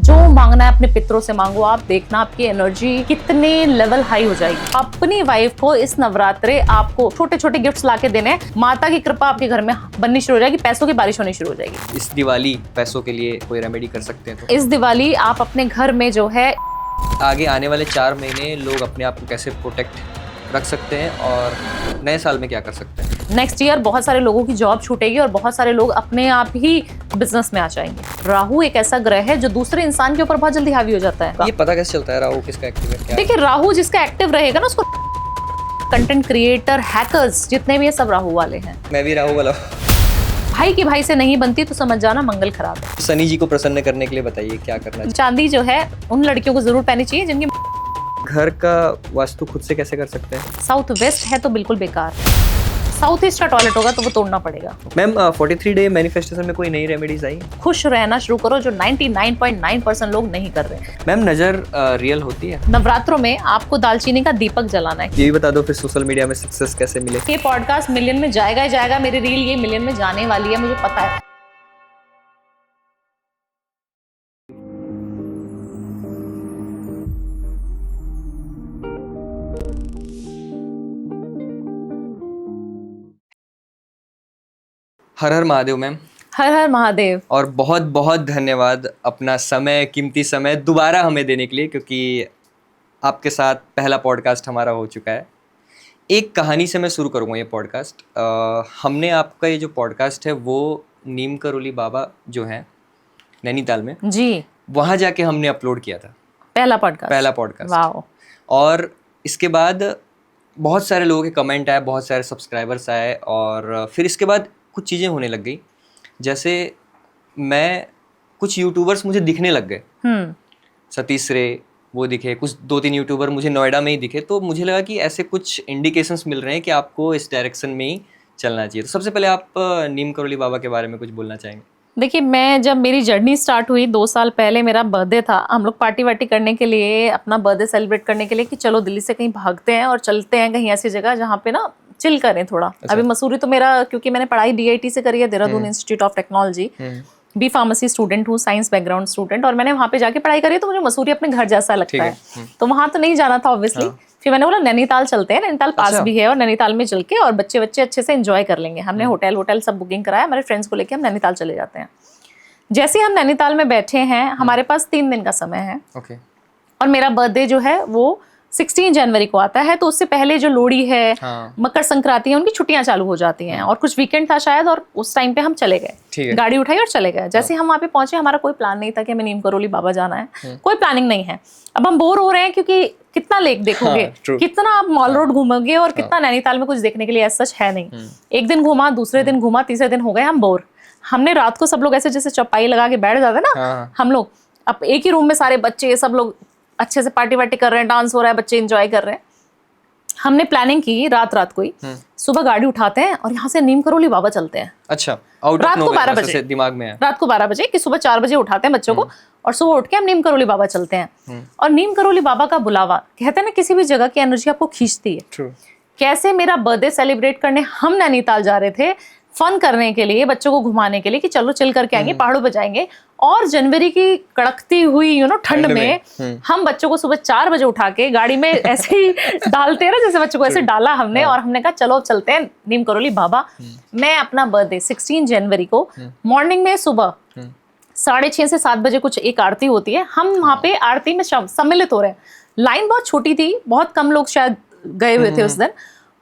जो मांगना है अपने पितरों से मांगो आप, देखना आपकी एनर्जी कितने लेवल हाई हो जाएगी। अपनी वाइफ को इस नवरात्रे आपको छोटे छोटे गिफ्ट्स लाके देने हैं, माता की कृपा आपके घर में बननी शुरू हो जाएगी, पैसों की बारिश होनी शुरू हो जाएगी। इस दिवाली पैसों के लिए कोई रेमेडी कर सकते हैं तो? इस दिवाली आप अपने घर में जो है आगे आने वाले 4 महीने लोग अपने आप को कैसे प्रोटेक्ट रख सकते हैं और नए साल में क्या कर सकते हैं? नेक्स्ट ईयर बहुत सारे लोगों की जॉब छूटेगी और बहुत सारे लोग अपने आप ही बिजनेस में आ जाएंगे। राहु एक ऐसा ग्रह है जो दूसरे इंसान के ऊपर बहुत जल्दी हावी हो जाता है। ये पता कैसे चलता है राहु किसका एक्टिव है? क्या देखिए, राहु जिसका एक्टिव रहेगा ना, उसको कंटेंट क्रिएटर, हैकर्स जितने भी है सब राहु वाले हैं। मैं भी राहु वाला हूँ। भाई की भाई से नहीं बनती तो समझ जाना मंगल खराब है। शनि जी को प्रसन्न करने के लिए बताइए क्या करना चाहिए? चांदी जो है उन लड़कियों को जरूर पहननी चाहिए जिनकी घर का वास्तु खुद से कैसे कर सकते हैं? साउथ वेस्ट है तो बिल्कुल बेकार, साउथ ईस्ट का टॉयलेट होगा तो वो तोड़ना पड़ेगा। मैम 43 डे मैनिफेस्टेशन में कोई नई रेमेडीज आई? खुश रहना शुरू करो, जो 99.9% लोग नहीं कर रहे। मैम नजर रियल होती है? नवरात्रों में आपको दालचीनी का दीपक जलाना है। ये भी बता दो फिर सोशल मीडिया में सक्सेस कैसे मिले? ये पॉडकास्ट मिलियन में जाएगा ही जाएगा, मेरी रील ये मिलियन में जाने वाली है, मुझे पता है। हर हर महादेव मैम। हर हर महादेव। और बहुत बहुत धन्यवाद अपना समय, कीमती समय दोबारा हमें देने के लिए, क्योंकि आपके साथ पहला पॉडकास्ट हमारा हो चुका है। एक कहानी से मैं शुरू करूँगा ये पॉडकास्ट। हमने आपका ये जो पॉडकास्ट है वो नीम करोली बाबा जो हैं नैनीताल में जी, वहाँ जाके हमने अपलोड किया था पहला पॉडकास्ट। वाह। और इसके बाद बहुत सारे लोगों के कमेंट आए, बहुत सारे सब्सक्राइबर्स आए और फिर इसके बाद कुछ चीज़ें होने लग गई। जैसे मैं कुछ यूट्यूबर्स मुझे दिखने लग गए, सतीश रे वो दिखे, कुछ 2-3 यूट्यूबर मुझे नोएडा में ही दिखे, तो मुझे लगा कि ऐसे कुछ इंडिकेशंस मिल रहे हैं कि आपको इस डायरेक्शन में ही चलना चाहिए। तो सबसे पहले आप नीम करोली बाबा के बारे में कुछ बोलना चाहेंगे? देखिए, मैं जब मेरी जर्नी स्टार्ट हुई 2 साल पहले, मेरा बर्थडे था, हम लोग पार्टी वार्टी करने के लिए, अपना बर्थडे सेलिब्रेट करने के लिए कि चलो दिल्ली से कहीं भागते हैं और चलते हैं कहीं ऐसी जगह जहाँ पे ना चिल करें थोड़ा। अभी मसूरी तो मेरा, क्योंकि मैंने पढ़ाई DIT से करी है, Dehradun Institute of Technology, B pharmacy student हूँ, साइंस बैकग्राउंड स्टूडेंट, और मैंने वहाँ पे जाके पढ़ाई करी है, तो मुझे मसूरी अपने घर जैसा लगता है। तो वहाँ तो नहीं जाना था ऑब्वियसली। फिर मैंने बोला नैनीताल चलते हैं, नैनीताल पास भी है और नैनीताल में चल के और बच्चे अच्छे से एंजॉय कर लेंगे। हमने होटल सब बुकिंग कराया, हमारे फ्रेंड्स को लेके हम नैनीताल चले जाते हैं। जैसे हम नैनीताल में बैठे हैं, हमारे पास 3 दिन का समय है और मेरा बर्थडे जो है वो 16 जनवरी को आता है, तो उससे पहले जो लोहड़ी है, मकर संक्रांति है, उनकी छुट्टियां चालू हो जाती हैं और कुछ वीकेंड था शायद, और उस टाइम पे हम चले गए, गाड़ी उठाई और चले गए। जैसे हम वहाँ पे पहुंचे, हमारा कोई प्लान नहीं था कि हमें नीम करोली बाबा जाना है, कोई प्लानिंग नहीं है। अब हम बोर हो रहे हैं क्योंकि कितना लेक देखोगे, कितना आप मॉल रोड घूमोगे और कितना नैनीताल में कुछ देखने के लिए सच है नहीं। एक दिन घूमा, दूसरे दिन घूमा, तीसरे दिन हो गए हम बोर। हमने रात को सब लोग ऐसे जैसे चौपाई लगा के बैठ जाते ना हम लोग, अब एक ही रूम में सारे बच्चे सब लोग अच्छे से पार्टी वार्टी कर रहे हैं, डांस हो रहा है, बच्चे एंजॉय कर रहे हैं। हमने प्लानिंग की रात को ही, सुबह गाड़ी उठाते हैं और यहाँ से नीम करोली बाबा चलते हैं। अच्छा, रात को 12 बजे दिमाग में है। रात को 12 बजे कि सुबह 4 बजे उठाते हैं बच्चों को और सुबह उठ के हम नीम करोली बाबा चलते हैं। और नीम करोली बाबा का बुलावा, कहते हैं ना किसी भी जगह की एनर्जी आपको खींचती है। कैसे मेरा बर्थडे सेलिब्रेट करने हम नैनीताल जा रहे थे, फन करने के लिए, बच्चों को घुमाने के लिए कि चलो चिल करके आएंगे, पहाड़ों पे जाएंगे, और जनवरी की कड़कती हुई ठंड में हम बच्चों को सुबह 4 बजे उठा के गाड़ी में ऐसे ही डालते हैं ना, जैसे बच्चों को ऐसे डाला हमने और हमने कहा चलो चलते हैं नीम करोली बाबा। मैं अपना बर्थडे 16 जनवरी को मॉर्निंग में सुबह 6:30 से 7 बजे कुछ एक आरती होती है, हम वहाँ पे आरती में सम्मिलित हो रहे हैं। लाइन बहुत छोटी थी, बहुत कम लोग शायद गए हुए थे उस दिन,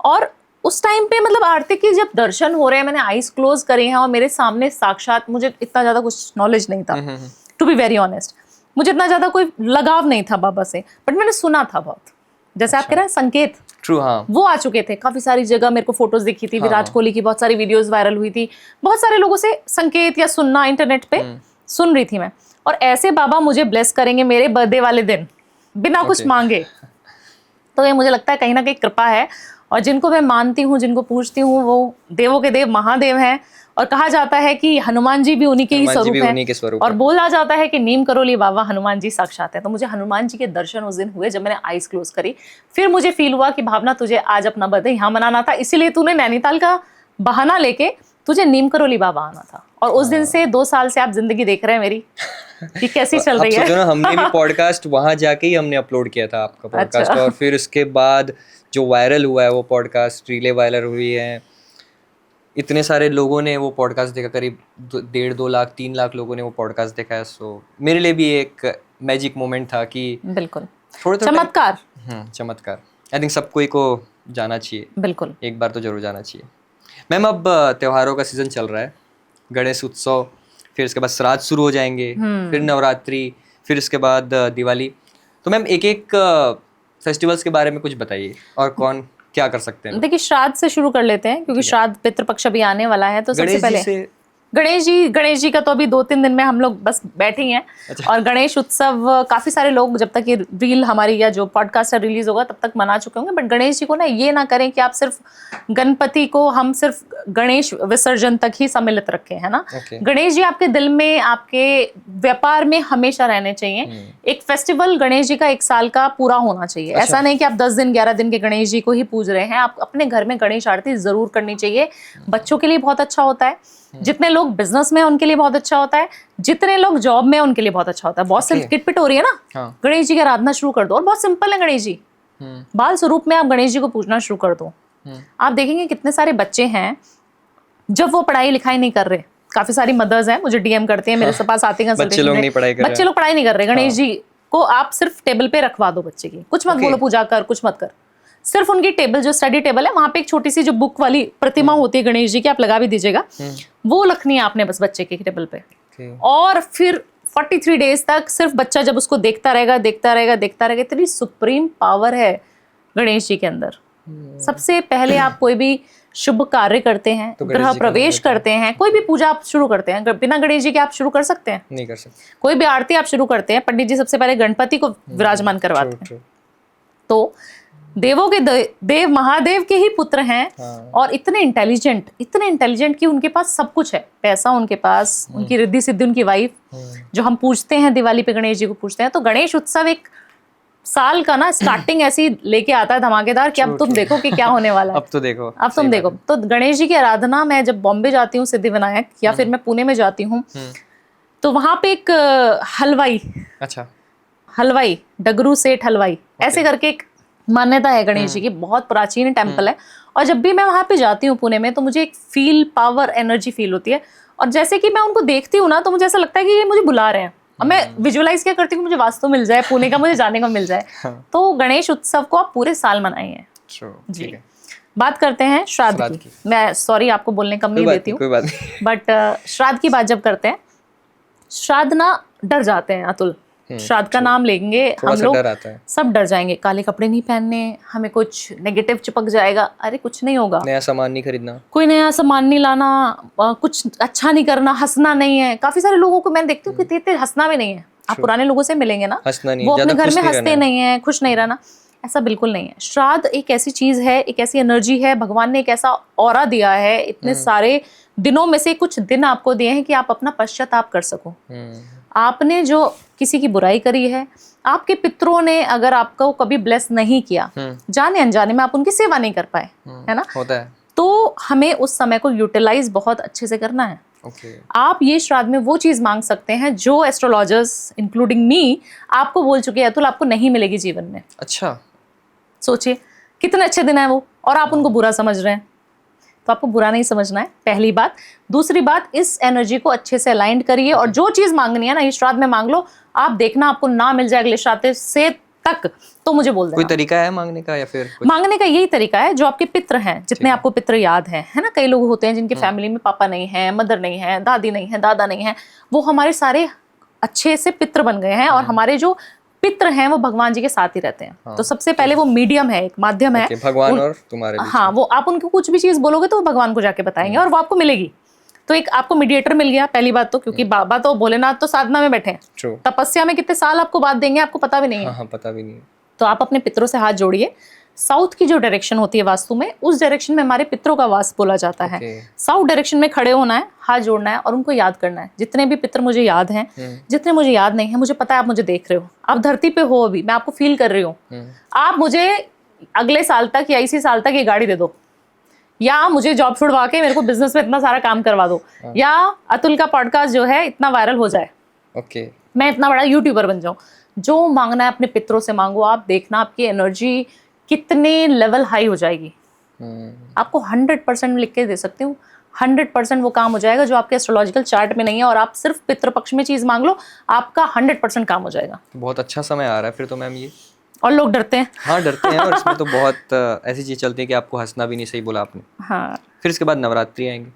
और उस टाइम पे मतलब आरती की जब दर्शन हो रहे हैं, मैंने आईज क्लोज करे हैं और मेरे सामने साक्षात, मुझे इतना ज्यादा कुछ नॉलेज नहीं था, टू बी वेरी ऑनेस्ट, मुझे इतना ज्यादा कोई लगाव नहीं था बाबा से, बट मैंने सुना था बहुत, जैसे आप कह रहे हैं संकेत, वो आ चुके थे काफी सारी जगह, मेरे को फोटोज दिखी थी, विराट कोहली की बहुत सारी वीडियोस वायरल हुई थी, बहुत सारे लोगों से संकेत या सुनना इंटरनेट पे सुन रही थी मैं, और ऐसे बाबा मुझे ब्लेस करेंगे मेरे बर्थडे वाले दिन बिना कुछ मांगे, तो ये मुझे लगता है कहीं ना कहीं कृपा है। और जिनको मैं मानती हूँ, जिनको पूछती हूँ, वो देवों के देव महादेव हैं, और कहा जाता है कि हनुमान जी भी उन्हीं के ही स्वरूप हैं, और बोला जाता है कि नीम करोली बाबा हनुमान जी साक्षात है। तो मुझे हनुमान जी के दर्शन उस दिन हुए जब मैंने आईज क्लोज करी। फिर मुझे फील हुआ कि भावना तुझे आज अपना बर्थडे यहाँ मनाना था, इसीलिए तूने नैनीताल का बहाना लेके तुझे नीम करोली बाबा आना था। और उस दिन से 2 साल से आप जिंदगी देख रहे हैं मेरी कि कैसी चल रही है। सोचो ना, हमने भी पॉडकास्ट वहां जाके ही हमने अपलोड किया था आपका पॉडकास्ट। अच्छा। और फिर उसके बाद जो वायरल हुआ है वो पॉडकास्ट, रीलें वायरल हुई है, इतने सारे लोगों ने वो पॉडकास्ट देखा, करीब 1.5-2 लाख 3 लाख लोगों ने वो पॉडकास्ट देखा है। सो मेरे लिए भी एक मैजिक मोमेंट था कि बिल्कुल थोड़ा चमत्कार। चमत्कार। आई थिंक सब कोई को जाना चाहिए, बिल्कुल एक बार तो जरूर जाना चाहिए। मैम अब त्योहारों का सीजन चल रहा है, गणेश उत्सव, फिर इसके बाद श्राद्ध शुरू हो जाएंगे, फिर नवरात्रि, फिर इसके बाद दिवाली। तो मैम एक एक फेस्टिवल्स के बारे में कुछ बताइए और कौन क्या कर सकते हैं। देखिए श्राद्ध से शुरू कर लेते हैं क्योंकि श्राद्ध पितृपक्ष अभी आने वाला है। तो सबसे पहले गणेश जी का तो अभी 2-3 दिन में हम लोग बस बैठे ही हैं। और गणेश उत्सव काफी सारे लोग, जब तक ये रील हमारी या जो पॉडकास्ट रिलीज होगा तब तक मना चुके होंगे। बट गणेश जी को ना ये ना करें कि आप सिर्फ गणपति को हम सिर्फ गणेश विसर्जन तक ही सम्मिलित रखें, है ना। गणेश जी आपके दिल में, आपके व्यापार में हमेशा रहने चाहिए। एक फेस्टिवल गणेश जी का 1 साल का पूरा होना चाहिए। ऐसा नहीं कि आप 10 दिन 11 दिन के गणेश जी को ही पूज रहे हैं। आप अपने घर में गणेश आरती जरूर करनी चाहिए। बच्चों के लिए बहुत अच्छा होता है, जितने लोग बिजनेस में हैं उनके लिए बहुत अच्छा होता है, जितने लोग जॉब में हैं उनके लिए बहुत अच्छा होता है। बहुत सिर्फ किटपिट हो रही है ना, गणेश जी की आराधना शुरू कर दो। और बहुत सिंपल है गणेश जी, बाल स्वरूप में आप गणेश जी को पूजना शुरू कर दो। आप देखेंगे कितने सारे बच्चे हैं जब वो पढ़ाई लिखाई नहीं कर रहे। काफी सारी मदर्स हैं मुझे डीएम करते हैं, मेरे पास आते हैं बच्चे लोग पढ़ाई नहीं कर रहे। गणेश जी को आप सिर्फ टेबल पे रखवा दो बच्चे की, कुछ मत बोलो पूजा कर, कुछ मत कर। सिर्फ उनकी टेबल, जो स्टडी टेबल है, वहां पे एक छोटी सी जो बुक वाली प्रतिमा होती है गणेश जी की, आप लगा भी दीजिएगा, वो रखनी है आपने बस बच्चे की टेबल पे। और फिर 43 डेज तक सिर्फ बच्चा जब उसको देखता रहेगा, देखता रहेगा, देखता रहेगा। इतनी सुप्रीम पावर है गणेश जी के अंदर। सबसे पहले आप कोई भी शुभ कार्य करते हैं, गृह प्रवेश करते हैं, कोई भी पूजा आप शुरू करते हैं, बिना गणेश जी के आप शुरू कर सकते हैं? नहीं कर सकते। कोई भी आरती आप शुरू करते हैं, पंडित जी सबसे पहले गणपति को विराजमान करवाते हैं। तो देवों के देव महादेव के ही पुत्र हैं। और इतने इंटेलिजेंट कि उनके पास सब कुछ है। पैसा उनके पास, उनकी रिद्धि सिद्धि, उनकी वाइफ, जो हम पूछते हैं दिवाली पे गणेश जी को पूछते हैं। तो गणेश उत्सव एक साल का ना स्टार्टिंग ऐसी लेके आता है धमाकेदार कि अब तुम देखो कि क्या होने वाला है। अब तो देखो, अब तुम देखो। तो गणेश जी की आराधना, मैं जब बॉम्बे जाती हूँ सिद्धिविनायक, या फिर मैं पुणे में जाती हूँ, तो वहां पे एक हलवाई डगरू सेठ हलवाई ऐसे करके एक मान्यता है गणेश जी की, बहुत प्राचीन टेम्पल है। और जब भी मैं वहां पे जाती हूँ पुणे में, तो मुझे एक फील, पावर, एनर्जी फील होती है। और जैसे कि मैं उनको देखती हूँ ना, तो मुझे ऐसा लगता है कि ये मुझे बुला रहे हैं। और मैं विजुअलाइज क्या करती हूँ, मुझे वास्तु मिल जाए पुणे का, मुझे जाने को मिल जाए। तो गणेश उत्सव को आप पूरे साल मनाइए जी। बात करते हैं श्राद्ध की। मैं सॉरी आपको बोलने कम नहीं देती हूँ, बट श्राद्ध की बात जब करते हैं, श्राद्ध ना डर जाते हैं अतुल। श्राद्ध का नाम लेंगे हम लोग, सब डर जाएंगे। काले कपड़े नहीं पहनने, हमें कुछ नेगेटिव चिपक जाएगा। अरे कुछ नहीं होगा, नया सामान नहीं खरीदना, कोई नया सामान नहीं लाना, कुछ अच्छा नहीं करना, हंसना नहीं है। काफी सारे लोगों को मैं देखती हूँ कि हंसना भी नहीं है। आप पुराने लोगों से मिलेंगे ना, वो अपने घर में हंसते नहीं है, खुश नहीं रहना, ऐसा बिल्कुल नहीं है। श्राद्ध एक ऐसी चीज है, एक ऐसी एनर्जी है, भगवान ने एक ऐसा ऑरा दिया है। इतने सारे दिनों में से कुछ दिन आपको दिए हैं कि आप अपना पश्चाताप कर सको। आपने जो किसी की बुराई करी है, आपके पितरों ने अगर आपको कभी ब्लेस नहीं किया, जाने अनजाने में आप उनकी सेवा नहीं कर पाए, है ना, होता है, तो हमें उस समय को यूटिलाइज बहुत अच्छे से करना है। आप ये श्राद्ध में वो चीज मांग सकते हैं जो एस्ट्रोलॉजर्स इंक्लूडिंग मी आपको बोल चुके हैं अतुल आपको नहीं मिलेगी जीवन में। अच्छा, सोचिए कितने अच्छे दिन है वो, और आप उनको बुरा समझ रहे हैं। तो आपको बुरा नहीं समझना है, पहली बात। दूसरी बात, इस एनर्जी को अच्छे से अलाइंड करिए, और जो चीज मांगनी है ना, इस श्राद्ध में मांग लो। आप देखना आपको ना मिल जाए अगले श्राद्ध से तक, तो मुझे बोल देना। कोई तरीका है मांगने का, या फिर मांगने का यही तरीका है जो आपके पित्र हैं, जितने आपको पित्र याद है ना। कई लोग होते हैं जिनके फैमिली में पापा नहीं है, मदर नहीं है, दादी नहीं है, दादा नहीं है, वो हमारे सारे अच्छे से पित्र बन गए हैं। और हमारे जो पित्र हैं वो भगवान जी के साथ ही रहते हैं। तो सबसे पहले वो मीडियम है, एक माध्यम है भगवान और तुम्हारे बीच। हाँ, वो आप उनको कुछ भी चीज बोलोगे तो वो भगवान को जाके बताएंगे और वो आपको मिलेगी। तो एक आपको मीडिएटर मिल गया, पहली बात तो, क्योंकि बाबा तो भोलेनाथ तो साधना में बैठे हैं, तपस्या में कितने साल आपको बात देंगे आपको पता भी नहीं है। हाँ, पता भी नहीं। तो आप अपने पितरों से हाथ जोड़िए। साउथ की जो डायरेक्शन होती है वास्तु में, उस डायरेक्शन में हमारे पितरों का वास बोला जाता है। साउथ डायरेक्शन में खड़े होना है, हाथ जोड़ना है और उनको याद करना है। जितने भी पितर मुझे याद हैं, जितने मुझे याद नहीं है, मुझे पता है आप मुझे देख रहे हो, आप धरती पे हो, अभी मैं आपको फील कर रही हूँ। आप मुझे अगले साल तक या इसी साल तक ये गाड़ी दे दो, या मुझे जॉब छुड़वा के मेरे को बिजनेस में इतना सारा काम करवा दो, या अतुल का पॉडकास्ट जो है इतना वायरल हो जाए, ओके मैं इतना बड़ा यूट्यूबर बन जाऊं। जो मांगना है अपने पितरों से मांगो, आप देखना आपकी एनर्जी कितने लेवल हाई हो जाएगी। आपको 100% लिख के दे सकती हूँ, 100% वो काम हो जाएगा जो आपके एस्ट्रोलॉजिकल चार्ट में नहीं है, और आप सिर्फ पितृपक्ष में चीज मांग लो, आपका 100% काम हो जाएगा। बहुत अच्छा समय आ रहा है फिर तो मैम ये। और लोग डरते हैं। हाँ डरते हैं, और इसमें तो बहुत ऐसी चीज चलती है कि आपको हंसना भी नहीं, सही बोला आपने। हाँ, फिर इसके बाद नवरात्रि आएंगे।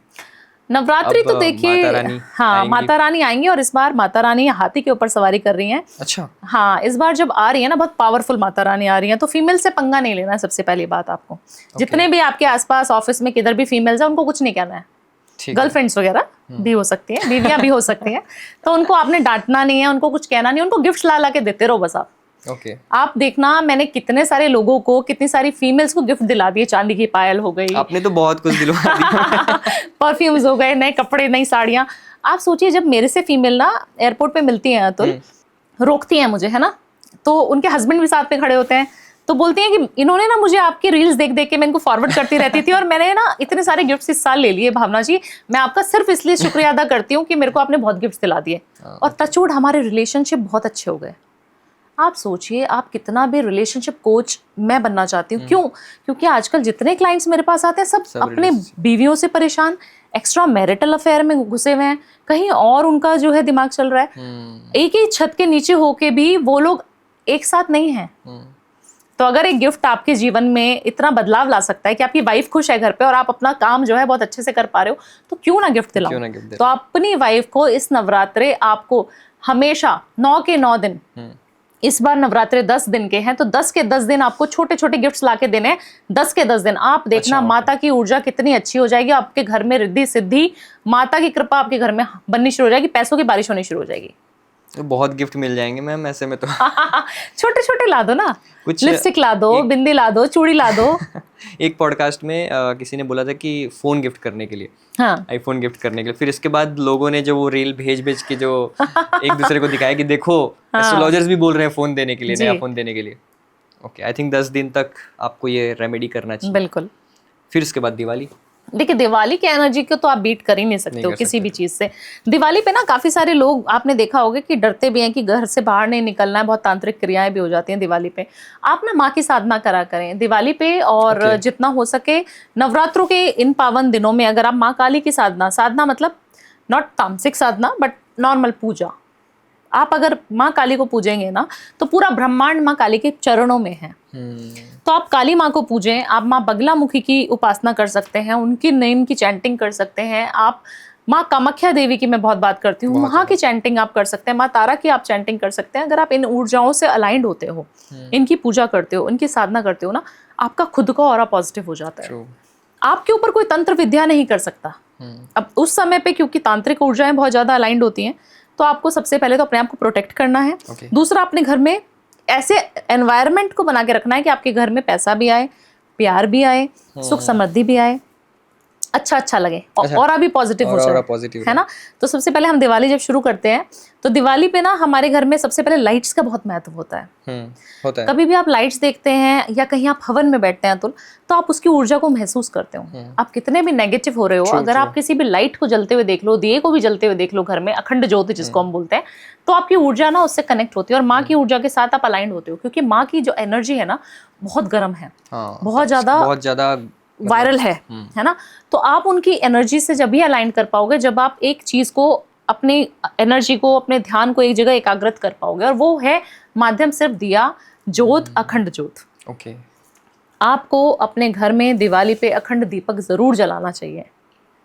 नवरात्रि अब तो देखिए, माता रानी हाँ आएंगी। माता रानी आएंगी, और इस बार माता रानी हाथी के ऊपर सवारी कर रही हैं। अच्छा, हाँ, इस बार जब आ रही है ना, बहुत पावरफुल माता रानी आ रही है, तो फीमेल से पंगा नहीं लेना है। सबसे पहली बात आपको, जितने भी आपके आसपास ऑफिस में किधर भी फीमेल्स है, उनको कुछ नहीं कहना है। ठीक है। गर्लफ्रेंड्स वगैरह भी हो सकती हैं, बीवियां भी हो सकती हैं, तो उनको आपने डांटना नहीं है, उनको कुछ कहना नहीं, उनको गिफ्ट ला ला के देते रहो बस। ओके आप देखना, मैंने कितने सारे लोगों को, कितनी सारी फीमेल्स को गिफ्ट दिला दिए। चांदी की पायल हो गई, आपने तो बहुत कुछ दिलवा दिया। परफ्यूम्स हो गए, नए कपड़े, नई साड़ियां। आप सोचिए, जब मेरे से फीमेल ना एयरपोर्ट पे मिलती हैं अतुल, रोकती हैं मुझे, है ना, तो उनके हस्बैंड भी साथ में खड़े होते हैं, तो बोलती हैं कि इन्होंने ना मुझे आपकी रील्स देख देख के मैं इनको फॉरवर्ड करती रहती थी, और मैंने ना इतने सारे गिफ्ट्स इस साल ले लिए। भावना जी, मैं आपका सिर्फ इसलिए शुक्रिया अदा करती हूँ कि मेरे को आपने बहुत गिफ्ट्स दिला दिए, और टचवुड हमारे रिलेशनशिप बहुत अच्छे हो गए। आप सोचिए, आप कितना भी रिलेशनशिप कोच मैं बनना चाहती हूँ। क्यों? क्योंकि आजकल जितने क्लाइंट्स मेरे पास आते हैं, सब अपने बीवियों से परेशान, एक्स्ट्रा मैरिटल अफेयर में घुसे हुए हैं, कहीं और उनका जो है दिमाग चल रहा है। एक ही छत के नीचे होके भी वो लोग एक साथ नहीं हैं। तो अगर एक गिफ्ट आपके जीवन में इतना बदलाव ला सकता है कि आपकी वाइफ खुश है घर पे, और आप अपना काम जो है बहुत अच्छे से कर पा रहे हो, तो क्यों ना गिफ्ट दिलाओ। तो अपनी वाइफ को इस नवरात्रे आपको हमेशा 9 के 9 दिन, इस बार नवरात्रे 10 दिन के हैं, तो 10 के 10 दिन आपको छोटे छोटे गिफ्ट्स लाके देने हैं। 10 के 10 दिन आप देखना, माता की ऊर्जा कितनी अच्छी हो जाएगी। आपके घर में रिद्धि सिद्धि, माता की कृपा आपके घर में बननी शुरू हो जाएगी, पैसों की बारिश होनी शुरू हो जाएगी। तो बहुत गिफ्ट मिल जाएंगे मैम ऐसे में तो। छोटे छोटे ला दो ना, कुछ लिपस्टिक ला दो, बिंदी ला दो, चूड़ी ला दो। एक पॉडकास्ट में किसी ने बोला था कि फोन गिफ्ट करने के लिए, हाँ, आईफोन गिफ्ट करने के लिए। फिर इसके बाद लोगों ने जो वो रील भेज भेज के जो एक दूसरे को दिखाया कि देखो एस्ट्रोलॉजर्स भी बोल रहे हैं फोन देने के लिए, नया फोन देने के लिए। ओके, आई थिंक 10 दिन तक आपको ये रेमेडी करना चाहिए। बिल्कुल। फिर उसके बाद दिवाली। देखिए, दिवाली की एनर्जी को तो आप बीट कर ही नहीं सकते हो किसी भी चीज से। दिवाली पे ना काफी सारे लोग, आपने देखा होगा कि डरते भी हैं कि घर से बाहर नहीं निकलना है, बहुत तांत्रिक क्रियाएं भी हो जाती हैं दिवाली पे। आप ना माँ की साधना करा करें दिवाली पे, और जितना हो सके नवरात्रों के इन पावन दिनों में अगर आप माँ काली की साधना मतलब नॉट तामसिक साधना बट नॉर्मल पूजा, आप अगर माँ काली को पूजेंगे ना, तो पूरा ब्रह्मांड माँ काली के चरणों में है। तो आप काली माँ को पूजें, आप माँ बगलामुखी की उपासना कर सकते हैं, उनकी नेम की चैंटिंग कर सकते हैं, आप माँ कामाख्या देवी की मैं बहुत बात करती हूँ, वहाँ की चैंटिंग आप कर सकते हैं, माँ तारा की आप चैंटिंग कर सकते हैं। अगर आप इन ऊर्जाओं से अलाइंड होते हो, इनकी पूजा करते हो, इनकी साधना करते हो ना, आपका खुद का ऑरा पॉजिटिव हो जाता है। आपके ऊपर कोई तंत्र विद्या नहीं कर सकता। अब उस समय पे क्योंकि तांत्रिक ऊर्जाएं बहुत ज्यादा अलाइंड होती हैं, तो आपको सबसे पहले तो अपने आप को प्रोटेक्ट करना है। दूसरा, अपने घर में ऐसे एनवायरनमेंट को बना के रखना है कि आपके घर में पैसा भी आए, प्यार भी आए, सुख समृद्धि भी आए, अच्छा लगे, और अभी पॉजिटिव हो जाए, है ना। तो सबसे पहले हम दिवाली जब शुरू करते हैं, तो दिवाली पे ना हमारे घर में सबसे पहले लाइट्स का बहुत महत्व होता है। होता है। कभी भी आप लाइट्स देखते हैं या कहीं आप हवन में बैठते हैं तो आप उसकी ऊर्जा को महसूस करते हो। आप कितने भी नेगेटिव हो रहे हो, अगर आप किसी भी लाइट को जलते हुए देख लो, दिए को भी जलते हुए देख लो घर में, अखंड ज्योति जिसको हम बोलते हैं, तो आपकी ऊर्जा ना उससे कनेक्ट होती है, और माँ की ऊर्जा के साथ आप अलाइंड होते हो। क्योंकि माँ की जो एनर्जी है ना, बहुत गर्म है, बहुत ज्यादा वायरल है ना। तो आप उनकी एनर्जी से जब भी अलाइन कर पाओगे, जब आप एक चीज को, अपनी एनर्जी को, अपने ध्यान को एक जगह एकाग्रत कर पाओगे, और वो है माध्यम सिर्फ दिया, ज्योत, अखंड ज्योत। ओके। आपको अपने घर में दिवाली पे अखंड दीपक जरूर जलाना चाहिए,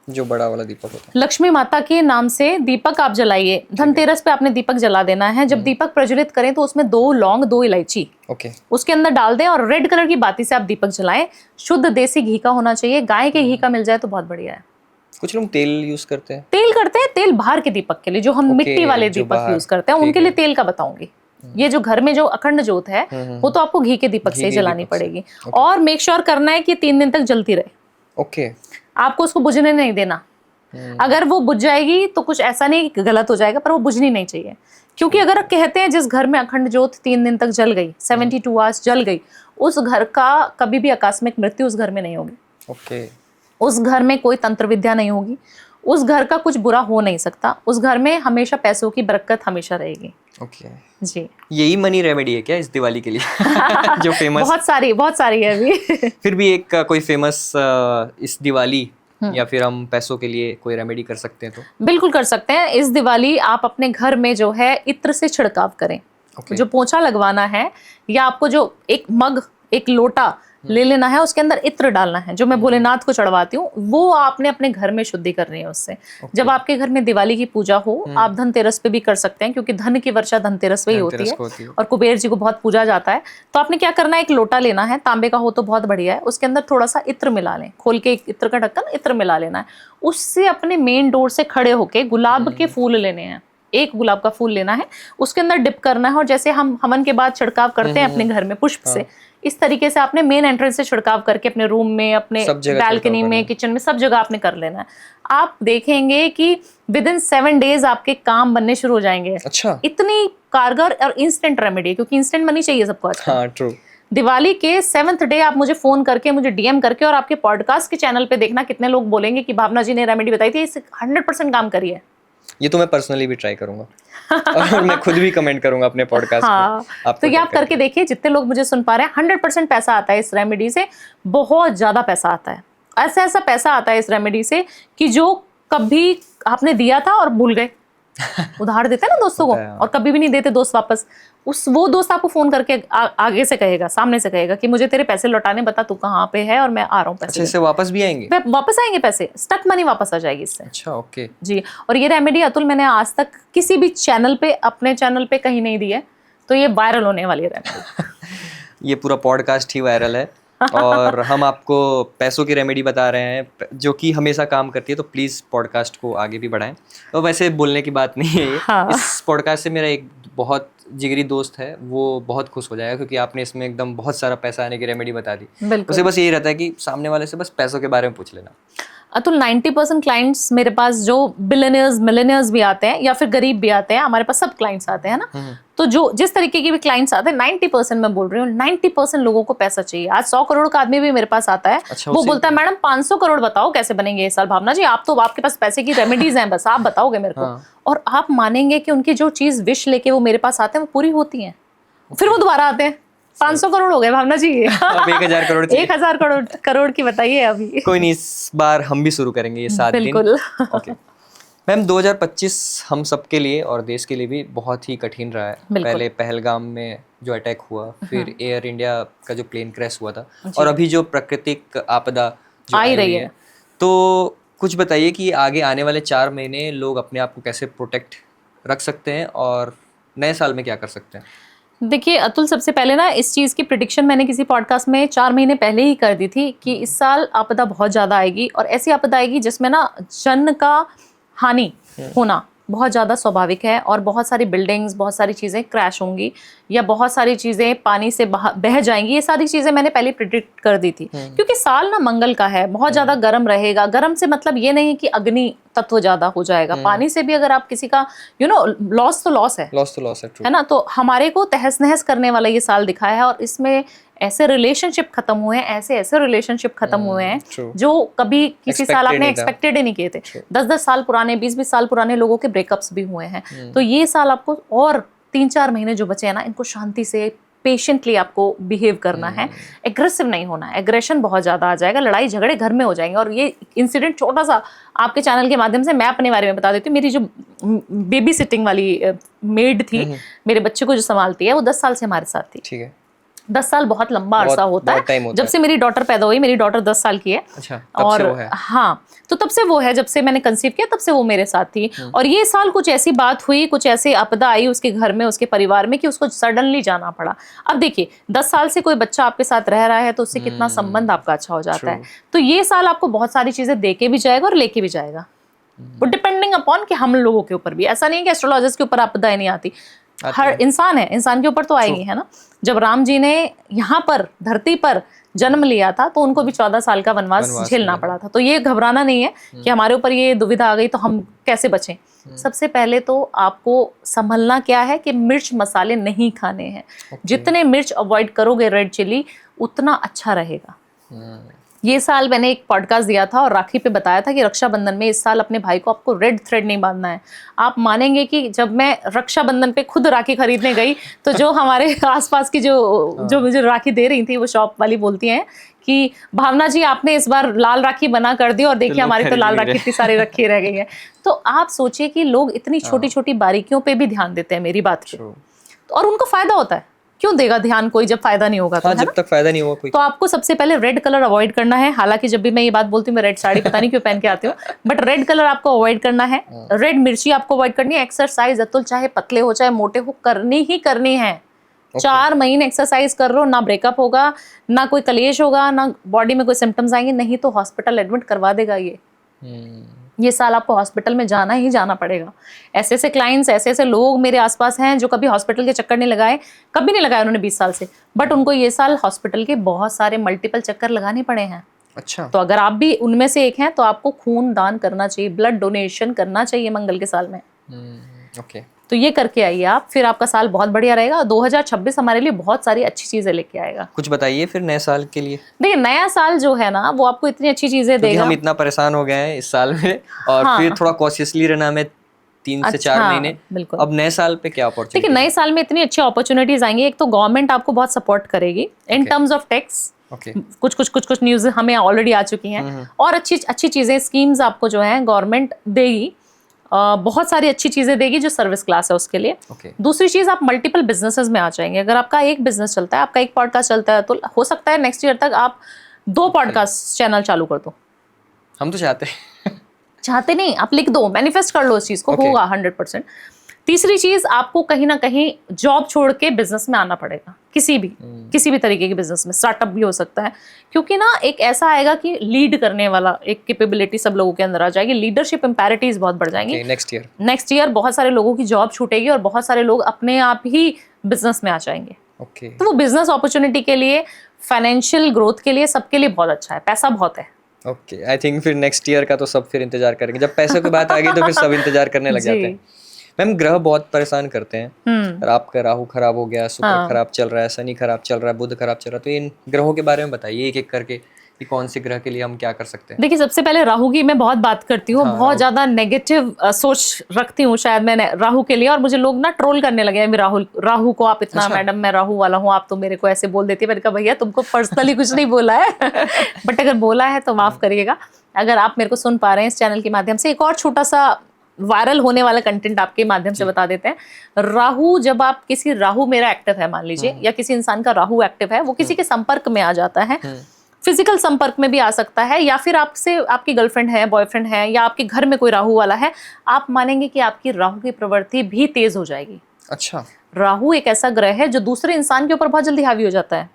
जो बड़ा वाला दीपक होता है। लक्ष्मी माता के नाम से दीपक आप जलाइए। धनतेरस पे आपने दीपक जला देना है। जब दीपक प्रज्वलित करें तो उसमें 2 लौंग, 2 इलायची उसके अंदर डाल दें, और रेड कलर की बाती से आप दीपक जलाएं। शुद्ध देसी घी का होना चाहिए, गाय के घी का मिल जाए तो बहुत बढ़िया है। कुछ लोग तेल यूज करते हैं। तेल बाहर के दीपक के लिए, जो हम मिट्टी वाले दीपक यूज करते हैं, उनके लिए तेल का बताऊंगी। ये जो घर में जो अखंड ज्योत है, वो तो आपको घी के दीपक से जलानी पड़ेगी। और मेक श्योर करना है कि 3 दिन तक जलती रहे। ओके। आपको उसको बुझने नहीं देना। अगर वो बुझ जाएगी तो कुछ ऐसा नहीं कि गलत हो जाएगा, पर वो बुझनी नहीं चाहिए। क्योंकि अगर आप कहते हैं जिस घर में अखंड ज्योत 3 दिन तक जल गई, 72 आवर्स जल गई, उस घर का कभी भी आकस्मिक मृत्यु उस घर में नहीं होगी। ओके। उस घर में कोई तंत्र विद्या नहीं होगी, उस घर का कुछ बुरा हो नहीं सकता, उस घर में हमेशा पैसों की बरकत हमेशा रहेगी। ओके जी। यही मनी रेमेडी है क्या इस दिवाली के लिए? जो फेमस बहुत सारी है अभी। फिर भी एक कोई फेमस इस दिवाली या फिर हम पैसों के लिए कोई रेमेडी कर सकते हैं तो? बिल्कुल कर सकते हैं। इस दिवाली आप अपने घर में जो है इत्र से छिड़काव करें। जो पोंछा लगवाना है, या आपको जो एक मग, एक लोटा ले लेना है, उसके अंदर इत्र डालना है, जो मैं भोलेनाथ को चढ़वाती हूँ, वो आपने अपने घर में शुद्धि करनी है उससे। जब आपके घर में दिवाली की पूजा हो, आप धनतेरस पे भी कर सकते हैं, क्योंकि धन की वर्षा धनतेरस पे ही होती है और कुबेर जी को बहुत पूजा जाता है। तो आपने क्या करना है, एक लोटा लेना है, तांबे का हो तो बहुत बढ़िया है, उसके अंदर थोड़ा सा इत्र मिला लें, खोल के एक इत्र का ढक्कन इत्र मिला लेना है। उससे अपने मेन डोर से खड़े होके गुलाब के फूल लेने हैं, एक गुलाब का फूल लेना है, उसके अंदर डिप करना है, और जैसे हम हवन के बाद छिड़काव करते हैं अपने घर में पुष्प से, इस तरीके से आपने मेन एंट्रेंस से छिड़काव करके अपने रूम में, अपने बैल्कनी में, किचन में, सब जगह आपने कर लेना है। आप देखेंगे कि विद इन 7 days आपके काम बनने शुरू हो जाएंगे। अच्छा, इतनी कारगर और इंस्टेंट रेमेडी, क्योंकि इंस्टेंट मनी चाहिए सबको आजकल। हाँ ट्रू। दिवाली के 7th डे आप मुझे फोन करके, मुझे डीएम करके, और आपके पॉडकास्ट के चैनल पे देखना कितने लोग बोलेंगे कि भावना जी ने रेमेडी बताई थी, इस 100% काम करी है। ये तो मैं पर्सनली भी ट्राई करूंगा और मैं खुद भी कमेंट करूंगा अपने पॉडकास्ट हाँ, तो ये आप करके देखिए। जितने लोग मुझे सुन पा रहे हैं, 100% पैसा आता है इस रेमेडी से, बहुत ज्यादा पैसा आता है। ऐसा पैसा आता है इस रेमेडी से कि जो कभी आपने दिया था और भूल गए, उधार देते हैं ना दोस्तों को, और कभी भी नहीं देते दोस्त वापस, वो दोस्त आपको फोन करके आगे से कहेगा, सामने से कहेगा कि मुझे तेरे पैसे लौटाने, बता तू कहाँ पे है और मैं आ रहा हूँ पैसे। अच्छा, इससे वापस भी आएंगे? वापस आएंगे पैसे, स्टक मनी वापस आ जाएगी इससे। अच्छा, ओके जी। और ये रेमेडी अतुल मैंने आज तक किसी भी चैनल पे, अपने चैनल पे कहीं नहीं दी है, तो ये वायरल होने वाली है रेमेडी। ये पूरा पॉडकास्ट ही वायरल है और हम आपको पैसों की रेमेडी बता रहे हैं जो कि हमेशा काम करती है, तो प्लीज़ पॉडकास्ट को आगे भी बढ़ाएं। तो वैसे बोलने की बात नहीं है ये। हाँ। इस पॉडकास्ट से मेरा एक बहुत जिगरी दोस्त है, वो बहुत खुश हो जाएगा, क्योंकि आपने इसमें एकदम बहुत सारा पैसा आने की रेमेडी बता दी। उसे बस यही रहता है कि सामने वाले से बस पैसों के बारे में पूछ लेना। अतुल 90% क्लाइंट्स मेरे पास, जो बिलियनियर्स मिलेनियर्स भी आते हैं या फिर गरीब भी आते हैं, हमारे पास सब क्लाइंट्स आते हैं ना, तो जो जिस तरीके के भी क्लाइंट्स आते हैं, 90% मैं बोल रही हूँ, 90% लोगों को पैसा चाहिए। आज 100 करोड़ का आदमी भी मेरे पास आता है। अच्छा, वो बोलता है मैडम 500 करोड़ बताओ कैसे बनेंगे इस साल। भावना जी, आप तो, आपके पास पैसे की रेमेडीज हैं, बस आप बताओगे मेरे को। और आप मानेंगे कि उनकी जो चीज विश लेके वो मेरे पास आते हैं, वो पूरी होती है, फिर वो दोबारा आते हैं। 500 करोड़ हो गए भावना जी। अब 1000 करोड़ 1000 करोड़ की बताइए अभी। कोई नहीं, इस बार हम भी शुरू करेंगे ये 7 दिन। बिल्कुल। ओके मैम, 2025 हम सबके लिए और देश के लिए भी बहुत ही कठिन रहा है। पहले पहलगाम में जो अटैक हुआ, फिर एयर इंडिया का जो प्लेन क्रैश हुआ था, और अभी जो प्राकृतिक आपदा जो आ रही है, तो कुछ बताइए कि आगे आने वाले 4 महीने लोग अपने आप को कैसे प्रोटेक्ट रख सकते हैं और नए साल में क्या कर सकते हैं? देखिए अतुल, सबसे पहले ना इस चीज़ की प्रिडिक्शन मैंने किसी पॉडकास्ट में 4 महीने पहले ही कर दी थी कि इस साल आपदा बहुत ज़्यादा आएगी, और ऐसी आपदा आएगी जिसमें ना जन का हानि होना बहुत ज़्यादा स्वाभाविक है, और बहुत सारी बिल्डिंग्स, बहुत सारी चीज़ें क्रैश होंगी, या बहुत सारी चीज़ें पानी से बह जाएंगी। ये सारी चीज़ें मैंने पहले प्रिडिक्ट कर दी थी, क्योंकि साल ना मंगल का है, बहुत ज़्यादा गर्म रहेगा। गर्म से मतलब ये नहीं कि अग्नि तत्व ज़्यादा हो जाएगा, पानी से भी अगर आप किसी का लॉस तो लॉस है ना। तो हमारे को तहस नहस करने वाला ये साल दिखाया है, और इसमें ऐसे रिलेशनशिप खत्म हुए हैं, ऐसे रिलेशनशिप खत्म हुए हैं जो कभी किसी साल आपने एक्सपेक्टेड ही नहीं किए थे। 10-10 साल पुराने, 20-20 साल पुराने लोगों के ब्रेकअप्स भी हुए हैं। तो ये साल आपको, और 3-4 महीने जो बचे हैं ना, इनको शांति से, पेशेंटली आपको बिहेव करना है, एग्रेसिव नहीं होना है। एग्रेशन बहुत ज्यादा आ जाएगा, लड़ाई झगड़े घर में हो जाएंगे। और ये इंसिडेंट छोटा सा आपके चैनल के माध्यम से मैं अपने बारे में बता देती हूँ। मेरी जो बेबी सिटिंग वाली मेड थी, मेरे बच्चे को जो संभालती है, वो 10 साल से हमारे साथ थी। ठीक है, 10 साल बहुत लंबा अरसा होता है। जब से मेरी डॉटर पैदा हुई, मेरी डॉटर 10 साल की है। अच्छा, और हाँ, तो तब से वो है, जब से मैंने कंसीव किया तब से वो मेरे साथ थी। और ये साल कुछ ऐसी बात हुई, कुछ ऐसी आपदा आई उसके घर में, उसके परिवार में, कि उसको सडनली जाना पड़ा। अब देखिए, 10 साल से कोई बच्चा आपके साथ रह रहा है, तो उससे कितना संबंध आपका अच्छा हो जाता है। तो ये साल आपको बहुत सारी चीजें दे के भी जाएगा और लेके भी जाएगा, वो डिपेंडिंग अपॉन कि हम लोगों के ऊपर भी। ऐसा नहीं है कि एस्ट्रोलॉजर्स के ऊपर आपदाएं नहीं आती, हर इंसान है, इंसान के ऊपर तो आएगी, है ना। जब राम जी ने यहाँ पर धरती पर जन्म लिया था, तो उनको भी 14 साल का वनवास झेलना पड़ा था। तो ये घबराना नहीं है कि हमारे ऊपर ये दुविधा आ गई तो हम कैसे बचें। सबसे पहले तो आपको संभलना क्या है कि मिर्च मसाले नहीं खाने हैं। जितने मिर्च अवॉइड करोगे, रेड चिली, उतना अच्छा रहेगा। ये साल मैंने एक पॉडकास्ट दिया था और राखी पे बताया था कि रक्षाबंधन में इस साल अपने भाई को आपको रेड थ्रेड नहीं बांधना है। आप मानेंगे कि जब मैं रक्षाबंधन पे खुद राखी खरीदने गई तो जो हमारे आसपास की जो मुझे राखी दे रही थी वो शॉप वाली बोलती हैं कि भावना जी आपने इस बार लाल राखी बना कर दी और देखिए हमारी तो लाल राखी इतनी सारी रखी रह गई है। तो आप सोचिए कि लोग इतनी छोटी छोटी बारीकियों पे भी ध्यान देते हैं मेरी बात पे, और उनको फायदा होता है। क्यों देगा ध्यान कोई जब फायदा नहीं होगा? हाँ, जब तक फायदा नहीं होगा कोई। तो आपको सबसे पहले रेड कलर अवॉइड करना है। हालांकि जब भी मैं ये बात बोलती हूँ मैं रेड साड़ी पता नहीं क्यों पहन के आती हूँ, बट रेड कलर आपको अवॉइड करना है। रेड मिर्ची आपको अवॉइड करनी है। एक्सरसाइज अतुल चाहे पतले हो चाहे मोटे हो करनी ही करनी है। 4 महीने एक्सरसाइज कर रहे हो, ना ब्रेकअप होगा, ना कोई कलेश होगा, ना बॉडी में कोई सिम्टम्स आएंगे, नहीं तो हॉस्पिटल एडमिट करवा देगा ये साल आपको हॉस्पिटल में जाना ही जाना पड़ेगा। ऐसे ऐसे क्लाइंट्स, ऐसे ऐसे लोग मेरे आसपास हैं जो कभी हॉस्पिटल के चक्कर नहीं लगाए, कभी नहीं लगाए उन्होंने 20 साल से, बट उनको ये साल हॉस्पिटल के बहुत सारे मल्टीपल चक्कर लगाने पड़े हैं। अच्छा, तो अगर आप भी उनमें से एक हैं तो आपको खून दान करना चाहिए, ब्लड डोनेशन करना चाहिए मंगल के साल में। ओके, तो ये करके आइए आप, फिर आपका साल बहुत बढ़िया रहेगा। 2026 हमारे लिए बहुत सारी अच्छी चीजें लेके आएगा। कुछ बताइए फिर नए साल के लिए। देखिए नया साल जो है ना वो आपको इतनी अच्छी चीजें देगा। हम इतना परेशान हो गए हैं इस साल में, और फिर थोड़ा कॉशियसली रहना हमें 3 से 4 महीने। बिल्कुल। अब नए साल पे क्या अपॉर्चुनिटी? देखिए नए साल में इतनी अच्छी अपॉर्चुनिटीज आएंगी। एक तो गवर्नमेंट आपको बहुत सपोर्ट करेगी इन टर्म्स ऑफ टैक्स। कुछ न्यूज हमें ऑलरेडी आ चुकी हैं, और अच्छी चीजें स्कीम्स आपको जो है गवर्नमेंट देगी। बहुत सारी अच्छी चीजें देगी जो सर्विस क्लास है उसके लिए। दूसरी चीज, आप मल्टीपल बिजनेसेस में आ जाएंगे। अगर आपका एक बिजनेस चलता है, आपका एक पॉडकास्ट चलता है, तो हो सकता है नेक्स्ट ईयर तक आप 2 पॉडकास्ट चैनल चालू कर दो। हम तो चाहते नहीं, आप लिख दो, मैनिफेस्ट कर लो इस चीज को, होगा 100%। तीसरी चीज, आपको कहीं ना कहीं जॉब छोड़ के बिजनेस में आना पड़ेगा, किसी भी तरीके के बिजनेस में। स्टार्टअप भी हो सकता है, क्योंकि ना एक ऐसा आएगा कि लीड करने वाला एक कैपेबिलिटी सब लोगों के अंदर आ जाएगी। लीडरशिप इंपैरिटीज बहुत बढ़ जाएंगी। नेक्स्ट ईयर बहुत सारे लोगों की जॉब छूटेगी और बहुत सारे लोग अपने आप ही बिजनेस में आ जाएंगे। तो वो बिजनेस अपॉर्चुनिटी के लिए, फाइनेंशियल ग्रोथ के लिए, सबके लिए बहुत अच्छा है। पैसा बहुत है। ओके, आई थिंक फिर नेक्स्ट ईयर का तो सब फिर इंतजार करेंगे। जब पैसे की बात आ गई तो फिर सब इंतजार करने लग जाते हैं। मैम, ग्रह बहुत परेशान करते हैं। आपका राहु खराब हो गया, शुक्र खराब चल रहा है, शनि खराब चल रहा है, बुध खराब चल रहा है। तो इन ग्रहों के बारे में बताइए एक एक करके कि कौन से ग्रह के लिए हम क्या कर सकते हैं। देखिए सबसे पहले राहु की मैं बहुत बात करती हूँ। बहुत ज्यादा नेगेटिव सोच रखती हूँ शायद मैंने राहु के लिए, और मुझे लोग ना ट्रोल करने लगे हैं राहु को आप इतना। मैडम मैं राहु वाला हूँ, आप तो मेरे को ऐसे बोल देती है। मैंने कहा भैया तुमको पर्सनली कुछ नहीं बोला है बट अगर बोला है तो माफ करिएगा। अगर आप मेरे को सुन पा रहे हैं इस चैनल के माध्यम से, एक और छोटा सा वायरल होने वाला कंटेंट आपके माध्यम से बता देते हैं। राहु, जब आप किसी, राहु मेरा एक्टिव है मान लीजिए, या किसी इंसान का राहु एक्टिव है, वो किसी के संपर्क में आ जाता है, फिजिकल संपर्क में भी आ सकता है, या फिर आपसे आपकी गर्लफ्रेंड है, बॉयफ्रेंड है, या आपके घर में कोई राहु वाला है, आप मानेंगे कि आपकी राहु की प्रवृत्ति भी तेज हो जाएगी। अच्छा, राहु एक ऐसा ग्रह है जो दूसरे इंसान के ऊपर बहुत जल्दी हावी हो जाता है।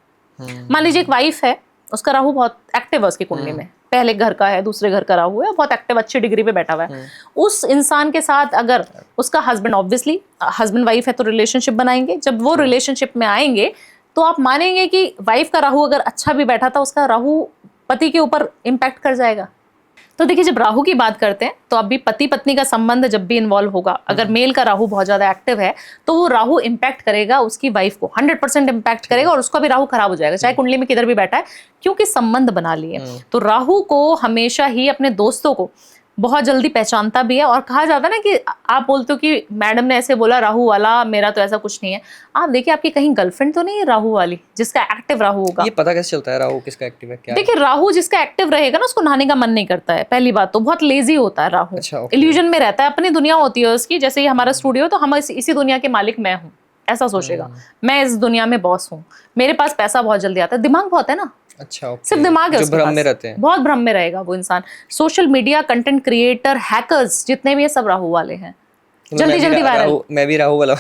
मान लीजिए एक वाइफ है, उसका राहु बहुत एक्टिव है उसकी कुंडली में, पहले घर का है, दूसरे घर का राहु है, बहुत एक्टिव, अच्छी डिग्री पे बैठा हुआ है। उस इंसान के साथ अगर उसका हस्बैंड, ऑब्वियसली हस्बैंड वाइफ है तो रिलेशनशिप बनाएंगे। जब वो रिलेशनशिप में आएंगे तो आप मानेंगे कि वाइफ का राहु अगर अच्छा भी बैठा था, उसका राहु पति के ऊपर इम्पैक्ट कर जाएगा। तो देखिए जब राहु की बात करते हैं तो अभी पति पत्नी का संबंध जब भी इन्वॉल्व होगा, अगर मेल का राहु बहुत ज्यादा एक्टिव है तो वो राहु इम्पैक्ट करेगा उसकी वाइफ को, 100% इम्पैक्ट करेगा, और उसका भी राहु खराब हो जाएगा चाहे कुंडली में किधर भी बैठा है, क्योंकि संबंध बना लिए। तो राहु को हमेशा ही अपने दोस्तों को बहुत जल्दी पहचानता भी है। और कहा जाता है ना कि आप बोलते हो कि मैडम ने ऐसे बोला राहु वाला, मेरा तो ऐसा कुछ नहीं है। आप देखिए आपकी कहीं गर्लफ्रेंड तो नहीं है राहु वाली जिसका एक्टिव राहु होगा। ये पता कैसे चलता है राहु किसका एक्टिव है? क्या देखिए राहु जिसका एक्टिव रहेगा ना, उसको नहाने का मन नहीं करता है। पहली बात तो बहुत लेजी होता है राहु। अच्छा, इल्यूजन में रहता है, अपनी दुनिया होती है उसकी। जैसे ये हमारा स्टूडियो, तो हम इसी दुनिया के मालिक मैं हूँ, ऐसा सोचेगा। मैं इस दुनिया में बॉस हूँ, मेरे पास पैसा बहुत जल्दी आता है, दिमाग बहुत है ना। अच्छा, सिर्फ दिमाग है, भ्रम में रहते हैं, बहुत भ्रम में रहेगा वो इंसान। Social media content creator, hackers जितने भी है सब राहु वाले हैं। जल्दी वायरल, मैं भी राहु वाला,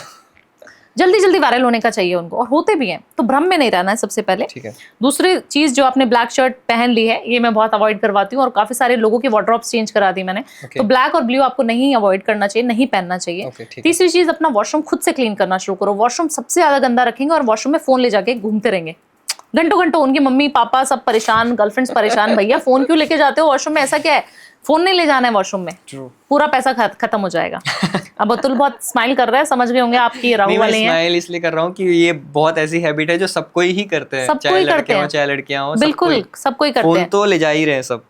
जल्दी वायरल होने का चाहिए उनको, और होते भी हैं। तो भ्रम में नहीं रहना है सबसे पहले। ठीक है। दूसरी चीज, जो आपने ब्लैक शर्ट पहन ली है, ये मैं बहुत अवॉइड करवाती हूँ, और काफी सारे लोगों की वार्डरोब्स चेंज करा दी मैंने। तो ब्लैक और ब्लू आपको नहीं अवॉइड करना चाहिए, नहीं पहनना चाहिए। तीसरी चीज, अपना वॉशरूम खुद से क्लीन करना शुरू करो। वॉशरूम सबसे ज्यादा गंदा रखेंगे और वॉशरूम में फोन ले जाके घूमते रहेंगे घंटों। उनकी मम्मी पापा सब परेशान, गर्लफ्रेंड्स परेशान, भैया फोन क्यों लेके जाते हो वॉशरूम में, ऐसा क्या है? फोन नहीं ले जाना है वॉशरूम में, पूरा पैसा खत्म हो जाएगा। अब अतुल बहुत स्माइल कर रहा है, समझ गए होंगे आपकी राहु वाले हैं। स्माइल इसलिए कर रहा हूँ कि ये बहुत ऐसी हैबिट है जो सबको ही करते हैं, सबको चाहे ही लड़के करते हो हैं, चाहे लड़कियां हो, बिल्कुल सबको ही करते फोन हैं। तो ले जा ही रहे हैं सब।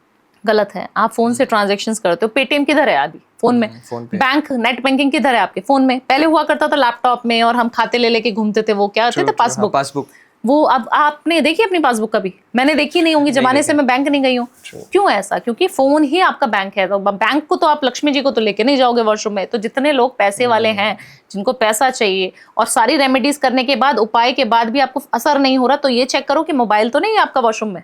गलत है, आप फोन से ट्रांजैक्शंस करते हो। पेटीएम किधर है अभी? फोन में। फोन पे। बैंक नेट बैंकिंग किधर है आपके? फोन में। पहले हुआ करता था लैपटॉप में, और हम खाते ले लेके घूमते थे, वो क्या होते थे, पासबुक। पासबुक वो अब आपने देखी अपनी पासबुक कभी? मैंने देखी नहीं होंगी, जमाने से मैं बैंक नहीं गई हूँ। क्यों ऐसा? क्योंकि फोन ही आपका बैंक है। तो बैंक को तो आप लक्ष्मी जी को तो लेके नहीं जाओगे वॉशरूम में। तो जितने लोग पैसे वाले हैं, जिनको पैसा चाहिए, और सारी रेमेडीज करने के बाद, उपाय के बाद भी आपको असर नहीं हो रहा, तो ये चेक करो कि मोबाइल तो नहीं है आपका वॉशरूम में।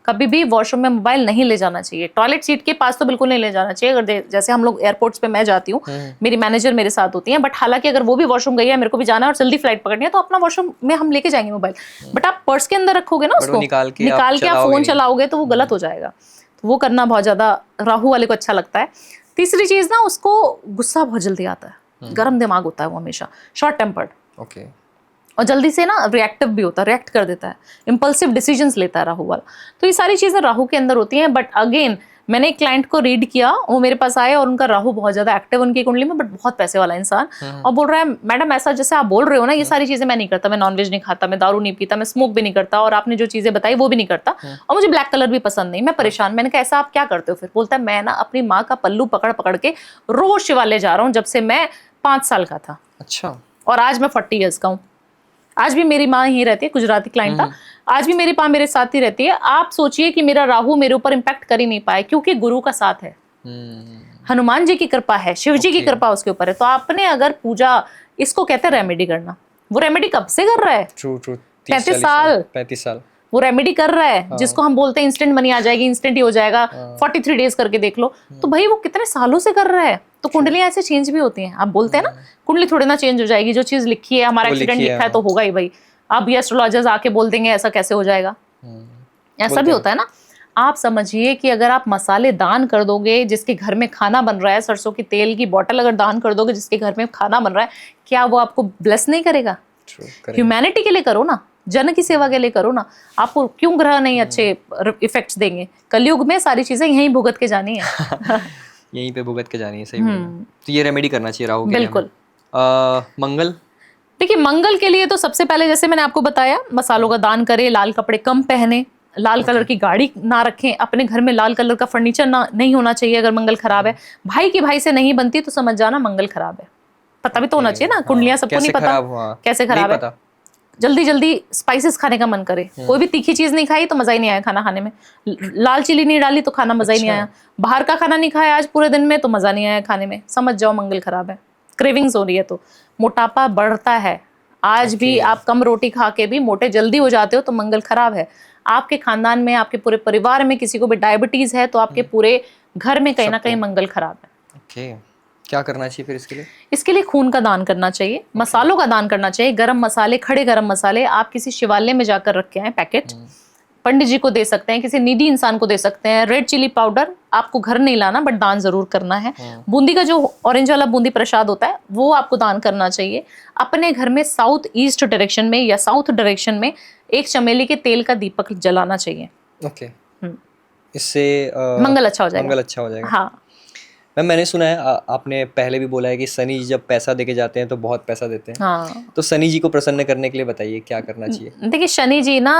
कभी भी वॉशरूम में मोबाइल नहीं ले जाना चाहिए। टॉयलेट सीट के पास तो बिल्कुल नहीं ले जाना चाहिए। अगर जैसे हम लोग एयरपोर्ट्स पे मैं जाती हूँ, मेरी मैनेजर मेरे साथ होती है, बट हालांकि अगर वो भी वॉशरूम गई है, मेरे को भी जाना है और जल्दी फ्लाइट पकड़नी है, तो अपना वॉशरूम में हम लेके जाएंगे मोबाइल। बट आप पर्स के अंदर रखोगे ना उसको, निकाल के आप फोन चलाओगे तो वो गलत हो जाएगा। तो वो करना बहुत ज्यादा राहु वाले को अच्छा लगता है। तीसरी चीज ना, उसको गुस्सा बहुत जल्दी आता है, गर्म दिमाग होता है वो, हमेशा शॉर्ट टेम्पर्ड, और जल्दी से ना रिएक्टिव भी होता है, रिएक्ट कर देता है, इंपल्सिव डिसीजंस लेता है राहु वाला। तो ये सारी चीजें राहु के अंदर होती हैं। बट अगेन, मैंने एक क्लाइंट को रीड किया, वो मेरे पास आए और उनका राहु बहुत ज्यादा एक्टिव उनकी कुंडली में, बट बहुत पैसे वाला इंसान, और बोल रहा है मैडम ऐसा जैसे आप बोल रहे हो ना, ये सारी चीजें मैं नहीं करता, मैं नॉनवेज नहीं खाता, मैं दारू नहीं पीता, मैं स्मोक भी नहीं करता, और आपने जो चीजें बताई वो भी नहीं करता, और मुझे ब्लैक कलर भी पसंद नहीं, मैं परेशान। मैंने कहा ऐसा आप क्या करते हो फिर? बोलता है मैं ना अपनी माँ का पल्लू पकड़ पकड़ के रोज शिवालय जा रहा हूँ, जब से मैं 5 साल का था। अच्छा। और आज मैं 40 ईयर्स का हूँ। आज भी मेरी माँ ही रहती है, गुजराती क्लाइंट था, आज भी मेरी माँ मेरे साथ ही रहती है। आप सोचिए कि मेरा राहु मेरे ऊपर इम्पैक्ट कर ही नहीं पाए, क्योंकि गुरु का साथ है, हनुमान जी की कृपा है, शिव जी की कृपा उसके ऊपर है। तो आपने अगर पूजा, इसको कहते हैं रेमेडी करना। वो रेमेडी कब से कर रहा है? 35 साल वो रेमेडी कर रहा है। जिसको हम बोलते हैं इंस्टेंट मनी आ जाएगी, इंस्टेंट ही हो जाएगा, 43 डेज करके देख लो। तो भाई वो कितने सालों से कर रहा है। तो कुंडलियां ऐसे चेंज भी होती हैं। आप बोलते हैं ना कुंडली थोड़ी ना चेंज हो जाएगी, जो चीज लिखी है, हमारा एक्सीडेंट लिखा है तो होगा ही भाई। अब ये एस्ट्रोलॉजर्स आके बोल देंगे ऐसा कैसे हो जाएगा, ऐसा भी होता है ना। आप समझिए कि अगर आप मसाले दान कर दोगे, जिसके घर में खाना बन रहा है, सरसों की तेल की बोतल अगर दान कर दोगे जिसके घर में खाना बन रहा है, क्या वो आपको ब्लेस नहीं करेगा? ह्यूमैनिटी के लिए करो ना, जन की सेवा के लिए करो ना। आपको क्यों ग्रह नहीं अच्छे इफेक्ट्स देंगे? कलयुग में सारी चीजें यहीं भुगत के जानी है। यहीं पे भुगत के जानी है, सही बोला। तो ये रेमेडी करना चाहिए राहु के लिए। बिल्कुल। मंगल, देखिए मंगल के लिए तो सबसे पहले जैसे मैंने आपको बताया, मसालों का दान करें, लाल कपड़े कम पहने, लाल कलर की गाड़ी ना रखें, अपने घर में लाल कलर का फर्नीचर ना नहीं होना चाहिए। अगर मंगल खराब है, भाई की भाई से नहीं बनती तो समझ जाना मंगल खराब है। पता भी तो होना चाहिए ना, कुंडलियां सबको नहीं पता कैसे खराब है। जल्दी जल्दी स्पाइसेस खाने का मन करे, कोई भी तीखी चीज नहीं खाई तो मजा ही नहीं आया खाना खाने में, लाल चिली नहीं डाली तो खाना मजा ही नहीं आया, बाहर का खाना नहीं खाया आज पूरे दिन में तो मजा नहीं आया खाने में, समझ जाओ मंगल खराब है। क्रेविंग्स हो रही है तो मोटापा बढ़ता है। आज भी आप कम रोटी खा के भी मोटे जल्दी हो जाते हो तो मंगल खराब है। आपके खानदान में, आपके पूरे परिवार में किसी को भी डायबिटीज है तो आपके पूरे घर में कहीं ना कहीं मंगल खराब है। क्या करना चाहिए फिर इसके लिए? इसके लिए खून का दान करना चाहिए, मसालों का दान करना चाहिए। गरम मसाले, खड़े गरम मसाले आप किसी शिवालय में जाकर रख के आए पैकेट, पंडित जी को दे सकते हैं, किसी नीडी इंसान को दे सकते हैं। रेड चिली पाउडर आपको घर नहीं लाना बट दान जरूर करना है। बूंदी का जो ऑरेंज वाला बूंदी प्रसाद होता है वो आपको दान करना चाहिए। अपने घर में साउथ ईस्ट डायरेक्शन में या साउथ डायरेक्शन में एक चमेली के तेल का दीपक जलाना चाहिए। ओके। इससे मंगल अच्छा हो जाएगा। मंगल अच्छा हो जाएगा। हाँ मैम, मैंने सुना है, आपने पहले भी बोला है कि शनि जी जब पैसा देके जाते हैं तो बहुत पैसा देते हैं। हाँ। तो शनि जी को प्रसन्न करने के लिए बताइए क्या करना चाहिए? देखिए शनि जी ना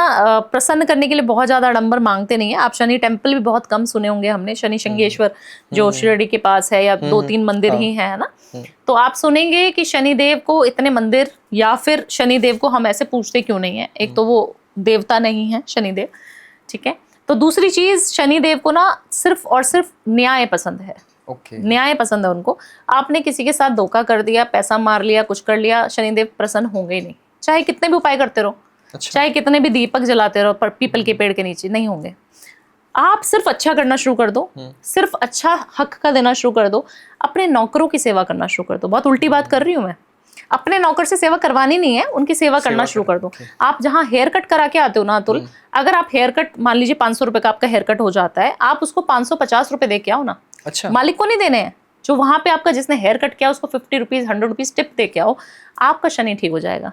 प्रसन्न करने के लिए बहुत ज्यादा आडंबर मांगते नहीं है। आप शनि टेम्पल भी बहुत कम सुने होंगे हमने, शनि शंगेश्वर जो शिरडी के पास है, या 2-3 मंदिर ही है ना। तो आप सुनेंगे कि शनिदेव को इतने मंदिर, या फिर शनिदेव को हम ऐसे पूछते क्यों नहीं है। एक तो वो देवता नहीं है शनिदेव, ठीक है। तो दूसरी चीज, शनिदेव को ना सिर्फ और सिर्फ न्याय पसंद है। न्याय पसंद है उनको। आपने किसी के साथ धोखा कर दिया, पैसा मार लिया, कुछ कर लिया, शनिदेव प्रसन्न होंगे ही नहीं, चाहे कितने भी उपाय करते रहो। अच्छा। चाहे कितने भी दीपक जलाते रहो पर पीपल के पेड़ के नीचे, नहीं होंगे। आप सिर्फ अच्छा करना शुरू कर दो, सिर्फ अच्छा हक का देना शुरू कर दो, अपने नौकरों की सेवा करना शुरू कर दो। बहुत उल्टी बात कर रही हूँ मैं, अपने नौकर से सेवा करवानी नहीं है, उनकी सेवा करना शुरू कर दो। आप जहाँ हेयर कट करा के आते हो ना अतुल, अगर आप हेयर कट मान लीजिए 500 रुपए का आपका हेयर कट हो जाता है, आप उसको 550 रुपए दे के आओ ना। अच्छा। मालिक को नहीं देने हैं, जो वहां पे आपका जिसने हेयर कट किया उसको 50 रुपीज 100 रुपीज टिप दे के आओ, आपका शनि ठीक हो जाएगा।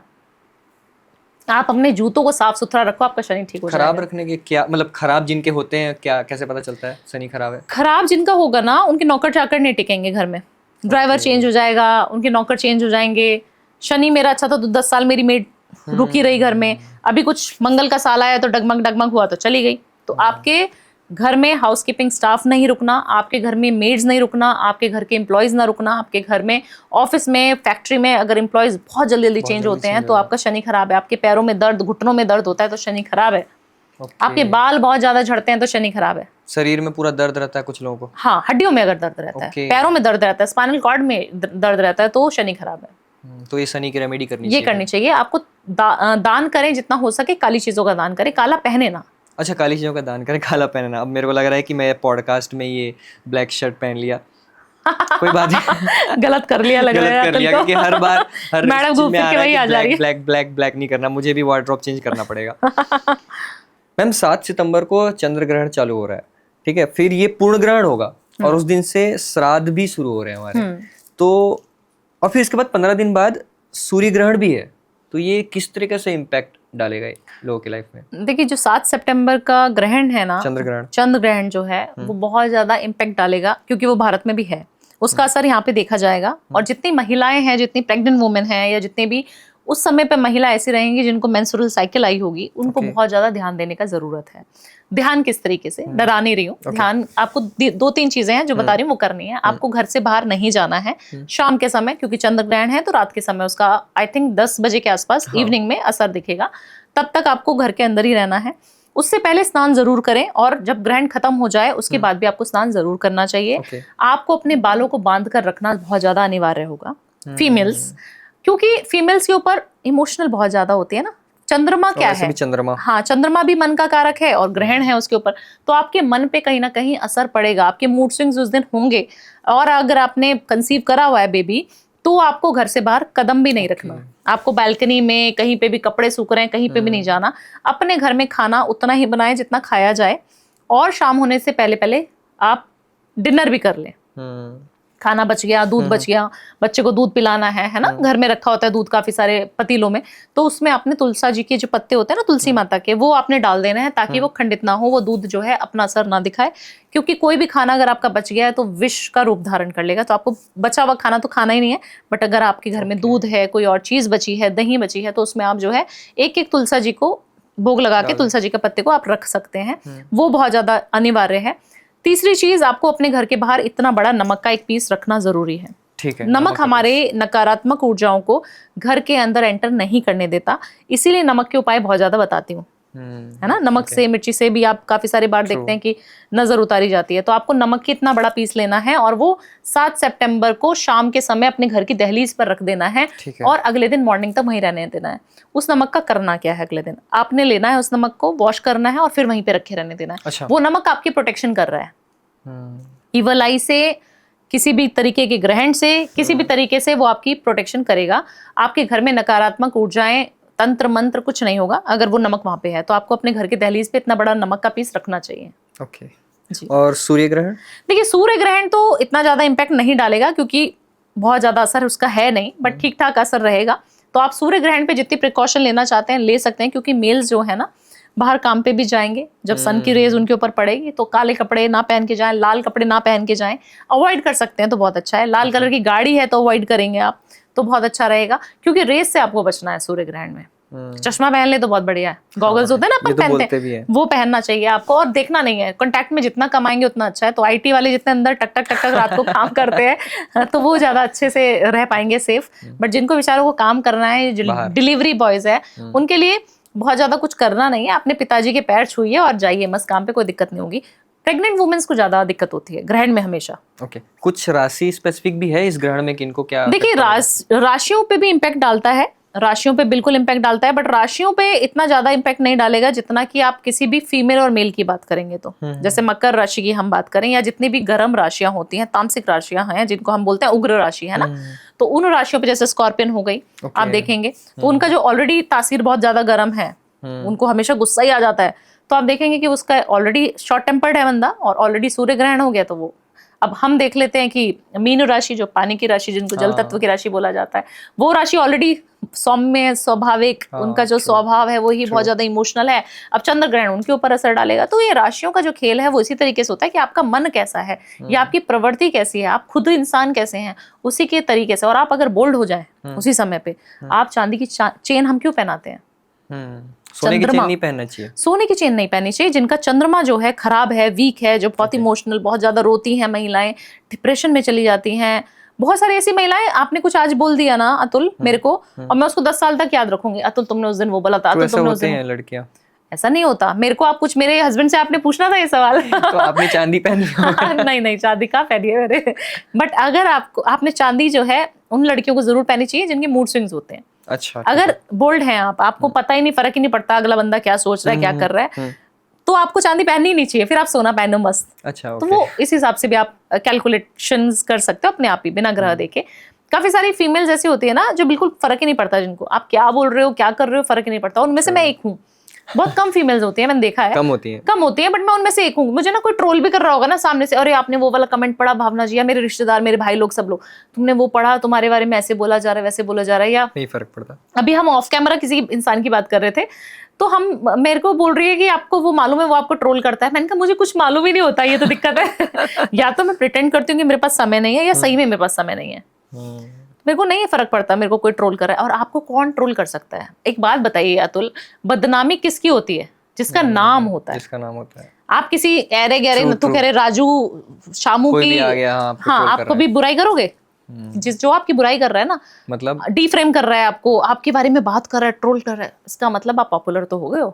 आप अपने जूतों को साफ सुथरा रखो, आपका शनि ठीक हो जाएगा। खराब रखने के क्या मतलब, खराब जिनके होते हैं क्या, कैसे पता चलता है शनि खराब है? खराब जिनका होगा ना, उनके नौकर चाकर नहीं टिकेंगे घर में, ड्राइवर चेंज हो जाएगा, उनके नौकर चेंज हो जाएंगे। शनि मेरा अच्छा था तो 10 साल मेरी मेड रुकी रही घर में, अभी कुछ मंगल का साल आया तो डगमग डगमग हुआ तो चली गई। तो आपके घर में हाउसकीपिंग स्टाफ नहीं रुकना, आपके घर में मेड्स नहीं रुकना, आपके घर के एम्प्लॉयज ना रुकना, आपके घर में, ऑफिस में, फैक्ट्री में अगर एम्प्लॉयज बहुत जल्दी जल्दी चेंज होते हैं तो आपका शनि खराब है। आपके पैरों में दर्द, घुटनों में दर्द होता है तो शनि खराब है। आपके बाल बहुत ज्यादा झड़ते हैं तो शनि खराब है। शरीर में पूरा दर्द रहता है कुछ लोगों को, हाँ, हड्डियों में अगर दर्द रहता है, पैरों में दर्द रहता है, स्पाइनल कॉर्ड में दर्द रहता है तो शनि खराब है। तो ये शनि की रेमेडी करनी ये करनी चाहिए आपको। दान करें जितना हो सके, काली चीजों का दान करें, काला पहने ना। अच्छा, काली चीजों का दान करें, काला पहनना। अब मेरे को लग रहा है कि मैं पॉडकास्ट में ये ब्लैक शर्ट पहन लिया। कोई बात नहीं, गलत कर लिया लग रहा है, गलत कर लिया, क्योंकि हर बार हर मैडम घूम फिर के वही आ जा रही है। ब्लैक ब्लैक ब्लैक नहीं करना, मुझे भी वार्डरोब चेंज करना पड़ेगा। मैम 7 सितंबर को चंद्र ग्रहण चालू हो रहा है, ठीक है, फिर ये पूर्ण ग्रहण होगा और उस दिन से श्राद्ध भी शुरू हो रहे हैं हमारे, तो और फिर इसके बाद 15 दिन बाद सूर्य ग्रहण भी है। तो ये किस तरीके से इम्पैक्ट डालेगा लोगों की लाइफ में? देखिए, जो 7 सितंबर का ग्रहण है ना, चंद्र ग्रहण जो है वो बहुत ज्यादा इम्पैक्ट डालेगा, क्योंकि वो भारत में भी है। उसका असर यहाँ पे देखा जाएगा। और जितनी महिलाएं हैं, जितनी प्रेग्नेंट वुमेन हैं, या जितने भी उस समय पे महिला ऐसी रहेंगी जिनको मेंस्ट्रुअल साइकिल आई होगी, उनको बहुत ज्यादा ध्यान देने का जरूरत है। ध्यान किस तरीके से, डरा नहीं रही हूँ, ध्यान आपको 2-3 चीजें हैं जो बता रही हूँ वो करनी है। आपको घर से बाहर नहीं जाना है शाम के समय, क्योंकि चंद्र ग्रहण है तो रात के समय उसका आई थिंक 10 बजे के आसपास इवनिंग में असर दिखेगा। तब तक आपको घर के अंदर ही रहना है। उससे पहले स्नान जरूर करें, और जब ग्रहण खत्म हो जाए उसके बाद भी आपको स्नान जरूर करना चाहिए। आपको अपने बालों को बांध कर रखना बहुत ज्यादा अनिवार्य होगा, फीमेल्स, क्योंकि फीमेल्स के ऊपर इमोशनल बहुत ज्यादा होती है ना। चंद्रमा क्या है? चंद्रमा, हाँ, चंद्रमा भी मन का कारक है और ग्रहण है उसके ऊपर, तो आपके मन पे कहीं ना कहीं असर पड़ेगा। आपके मूड स्विंग्स उस दिन होंगे। और अगर आपने कंसीव करा हुआ है बेबी, तो आपको घर से बाहर कदम भी नहीं रखना। आपको बालकनी में कहीं पे भी कपड़े सूख रहे हैं, कहीं पे भी नहीं जाना। अपने घर में खाना उतना ही बनाएं जितना खाया जाए, और शाम होने से पहले पहले आप डिनर भी कर लें। खाना बच गया, दूध बच गया, बच्चे को दूध पिलाना है ना, घर में रखा होता है दूध काफी सारे पतीलों में, तो उसमें आपने तुलसा जी के जो पत्ते होते हैं ना, तुलसी माता के, वो आपने डाल देना है, ताकि वो खंडित ना हो, वो दूध जो है अपना असर ना दिखाए। क्योंकि कोई भी खाना अगर आपका बच गया है तो विष का रूप धारण कर लेगा। तो आपको बचा हुआ खाना तो खाना ही नहीं है, बट अगर आपके घर में दूध है, कोई और चीज बची है, दही बची है, तो उसमें आप जो है एक एक तुलसा जी को भोग लगा के तुलसा जी के पत्ते को आप रख सकते हैं। वो बहुत ज्यादा अनिवार्य है। तीसरी चीज, आपको अपने घर के बाहर इतना बड़ा नमक का एक पीस रखना जरूरी है। ठीक है, नमक हमारे नकारात्मक ऊर्जाओं को घर के अंदर एंटर नहीं करने देता, इसीलिए नमक के उपाय बहुत ज्यादा बताती हूँ, है ना। नमक से, मिर्ची से भी आप काफी सारी बार देखते हैं कि नजर उतारी जाती है। तो आपको नमक की इतना बड़ा पीस लेना है, और वो 7 सितंबर को शाम के समय अपने घर की दहलीज पर रख देना है, और अगले दिन मॉर्निंग तक वहीं रहने देना है। उस नमक का करना क्या है, अगले दिन आपने लेना है उस नमक को, वॉश करना है और फिर वहीं पे रखे रहने देना है। अच्छा। वो नमक आपकी प्रोटेक्शन कर रहा है इवल आई से, किसी भी तरीके के ग्रहण से, किसी भी तरीके से वो आपकी प्रोटेक्शन करेगा। आपके घर में नकारात्मक ऊर्जाएं, तंत्र मंत्र कुछ नहीं होगा अगर वो नमक वहां पे है। तो आपको अपने घर के दहलीज पे इतना बड़ा नमक का पीस रखना चाहिए। ओके जी। और सूर्य ग्रहण? देखिए, सूर्य ग्रहण तो इतना ज्यादा इम्पैक्ट नहीं डालेगा, क्योंकि बहुत ज्यादा असर उसका है नहीं, बट ठीक ठाक असर रहेगा। तो आप सूर्य ग्रहण पे जितनी प्रिकॉशन लेना चाहते हैं ले सकते हैं, क्योंकि मेल्स जो है ना बाहर काम पे भी जाएंगे, जब सन की रेज उनके ऊपर पड़ेगी, तो काले कपड़े ना पहन के जाएं, लाल कपड़े ना पहन के जाएं। अवॉइड कर सकते हैं तो बहुत अच्छा है। लाल कलर की गाड़ी है तो अवॉइड करेंगे आप, तो बहुत अच्छा रहेगा, क्योंकि रेस से आपको बचना है सूर्य ग्रहण में। चश्मा पहन ले तो बहुत बढ़िया है। गॉगल्स होते हैं ना अपन पहनते हैं, वो पहनना चाहिए आपको, और देखना नहीं है। कॉन्टैक्ट में जितना कमाएंगे उतना अच्छा है। तो आईटी वाले जितने अंदर टक टक टक टक रात को काम करते हैं, तो वो ज्यादा अच्छे से रह पाएंगे सेफ। बट जिनको बेचारों को काम करना है, डिलीवरी बॉयज है, उनके लिए बहुत ज्यादा कुछ करना नहीं है। अपने पिताजी के पैर छुइए और जाइए मस्त काम पे, कोई दिक्कत नहीं होगी। प्रेग्नेंट वुमेन्स को ज्यादा दिक्कत होती है ग्रहण में हमेशा। ओके, कुछ राशि स्पेसिफिक भी है इस ग्रहण में कि इनको क्या? देखिए, राशियों पे भी इम्पैक्ट डालता है, राशियों पे बिल्कुल इम्पैक्ट डालता है, बट राशियों पे इतना ज्यादा इम्पैक्ट नहीं डालेगा जितना कि आप किसी भी फीमेल और मेल की बात करेंगे तो। जैसे मकर राशि की हम बात करें, या जितनी भी गर्म राशियां होती हैं, तामसिक राशियां हैं, जिनको हम बोलते हैं उग्र राशि, है ना, तो उन राशियों पे जैसे स्कॉर्पियन हो गई, आप देखेंगे तो उनका जो ऑलरेडी तासीर बहुत ज्यादा गर्म है, उनको हमेशा गुस्सा ही आ जाता है। तो आप देखेंगे कि उसका ऑलरेडी शॉर्ट टेम्पर्ड है बंदा, और ऑलरेडी सूर्य ग्रहण हो गया, तो वो अब हम देख लेते हैं कि मीन राशि, जो पानी की राशि, जिनको जल तत्व की राशि बोला जाता है, वो राशि ऑलरेडी सौम्य स्वाभाविक, उनका जो स्वभाव है वो ही बहुत ज्यादा इमोशनल है। अब चंद्र ग्रहण उनके ऊपर असर डालेगा। तो ये राशियों का जो खेल है वो इसी तरीके से होता है कि आपका मन कैसा है या आपकी प्रवृत्ति कैसी है, आप खुद इंसान कैसे हैं, उसी के तरीके से। और आप अगर बोल्ड हो जाए उसी समय पे, आप चांदी की चेन हम क्यों पहनाते हैं? सोने की चेन नहीं पहनना चाहिए। सोने की चेन नहीं पहननी चाहिए। जिनका चंद्रमा जो है खराब है, वीक है, जो बहुत इमोशनल, बहुत ज्यादा रोती हैं महिलाएं, डिप्रेशन में चली जाती हैं, बहुत सारी ऐसी महिलाएं। आपने कुछ आज बोल दिया ना अतुल मेरे को, और मैं उसको 10 साल तक याद रखूंगी, अतुल तुमने उस दिन वो बोला था, अतुल तुमने उस दिन। लड़कियां ऐसा नहीं होता। मेरे को आप कुछ, मेरे हस्बैंड से आपने पूछना था ये सवाल। तो आपने चांदी पहनी? नहीं नहीं, चांदी कहाँ पहनी है मेरे। बट अगर आपने चांदी जो है उन लड़कियों को जरूर पहननी चाहिए जिनके मूड स्विंग्स होते हैं। अच्छा, अगर बोल्ड हैं आप, आपको पता ही नहीं, फर्क ही नहीं पड़ता अगला बंदा क्या सोच रहा है, क्या कर रहा है, तो आपको चांदी पहननी ही नहीं चाहिए। फिर आप सोना पहनो मस्त। अच्छा, तो वो इस हिसाब से भी आप कैलकुलेशंस कर सकते हो अपने आप ही, बिना ग्रह देखे। काफी सारी फीमेल्स ऐसी होती है ना जो बिल्कुल फर्क ही नहीं पड़ता, जिनको आप क्या बोल रहे हो, क्या कर रहे हो, फर्क ही नहीं पड़ता। उनमें से मैं एक हूँ। बहुत कम फीमेल्स होती है, मैंने देखा है, कम होती है, बट मैं उनमें से एक हूँ। मुझे ना कोई ट्रोल भी कर रहा होगा ना सामने से, अरे आपने वो वाला कमेंट पढ़ा भावना जी, या मेरे रिश्तेदार, मेरे भाई लोग, सब लोग, तुमने वो पढ़ा, तुम्हारे बारे में ऐसे बोला जा रहा है, वैसे बोला जा रहा है, या नहीं फर्क पड़ता। अभी हम ऑफ कैमरा किसी इंसान की बात कर रहे थे, तो हम, मेरे को बोल रही है कि आपको वो मालूम है, वो आपको ट्रोल करता है। मैंने कहा मुझे कुछ मालूम ही नहीं होता, ये तो दिक्कत है। या तो मैं प्रिटेंड करती हूँ कि मेरे पास समय नहीं है, या सही में मेरे पास समय नहीं है। मेरे को नहीं फर्क पड़ता मेरे को कोई ट्रोल कर रहा है। और आपको कौन ट्रोल कर सकता है? एक बात बताइए अतुल, बदनामी किसकी होती है? जिसका नाम होता है। जिसका नाम होता है। आप किसी ऐरे गहरे नथु खैरे राजू शामू की, हाँ, आप कभी बुराई करोगे? जो आपकी बुराई कर रहा है ना, मतलब डीफ्रेम कर रहा है आपको, आपके बारे में बात कर रहा है, ट्रोल कर रहा है, इसका मतलब आप पॉपुलर तो हो गए हो।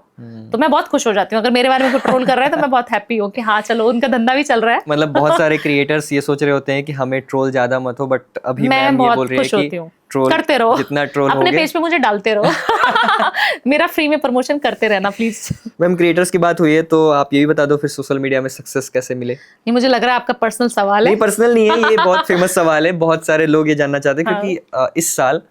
तो मैं बहुत खुश हो जाती हूँ अगर मेरे बारे में कोई ट्रोल कर रहा है, तो मैं बहुत हैप्पी हूँ कि हाँ चलो उनका धंधा भी चल रहा है। मतलब बहुत सारे क्रिएटर्स ये सोच रहे होते हैं कि हमें ट्रोल ज्यादा मत हो, बट अभी मैं बहुत खुश होती हूँ। करते रहो, जितना ट्रोल अपने पेज पे मुझे डालते रहो। मेरा फ्री में प्रमोशन करते रहना प्लीज। मैम क्रिएटर्स की बात हुई है तो आप ये भी बता दो फिर सोशल मीडिया में सक्सेस कैसे मिले? ये मुझे लग रहा है आपका पर्सनल सवाल है। नहीं पर्सनल नहीं है, ये बहुत फेमस सवाल है, बहुत सारे लोग ये जानना चाहते हैं क्योंकि इस साल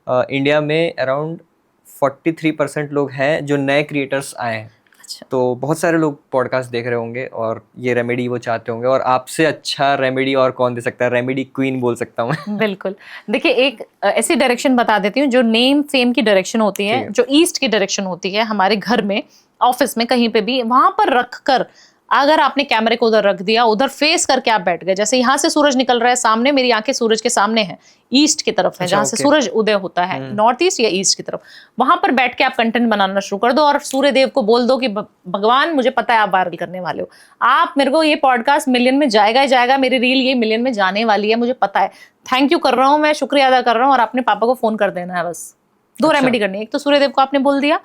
इंडिया में अराउंड 43% लोग हैं जो नए क्रिएटर्स आए हैं। अच्छा। तो बहुत सारे लोग पॉडकास्ट देख रहे होंगे और ये रेमेडी वो चाहते होंगे, और आपसे अच्छा रेमेडी और कौन दे सकता है? रेमेडी क्वीन बोल सकता हूँ मैं। बिल्कुल। देखिए एक ऐसी डायरेक्शन बता देती हूँ जो नेम फेम की डायरेक्शन होती है, जो ईस्ट की डायरेक्शन होती है, हमारे घर में, ऑफिस में, कहीं पे भी, वहां पर रख कर अगर आपने कैमरे को उधर रख दिया, उधर फेस करके आप बैठ गए, जैसे यहाँ से सूरज निकल रहा है सामने, मेरी आंखें सूरज के सामने हैं, ईस्ट की तरफ है, जहां से सूरज उदय होता है, नॉर्थ ईस्ट या ईस्ट की तरफ, वहां पर बैठ के आप कंटेंट बनाना शुरू कर दो और सूर्य देव को बोल दो कि भगवान मुझे पता है आप वायरल करने वाले हो, आप मेरे को, ये पॉडकास्ट मिलियन में जाएगा ही जाएगा, मेरी रील ये मिलियन में जाने वाली है, मुझे पता है, थैंक यू कर रहा हूँ मैं, शुक्रिया अदा कर रहा हूँ, और अपने पापा को फोन कर देना है। बस दो रेमेडी करनी है। एक तो सूर्य देव को आपने बोल दिया,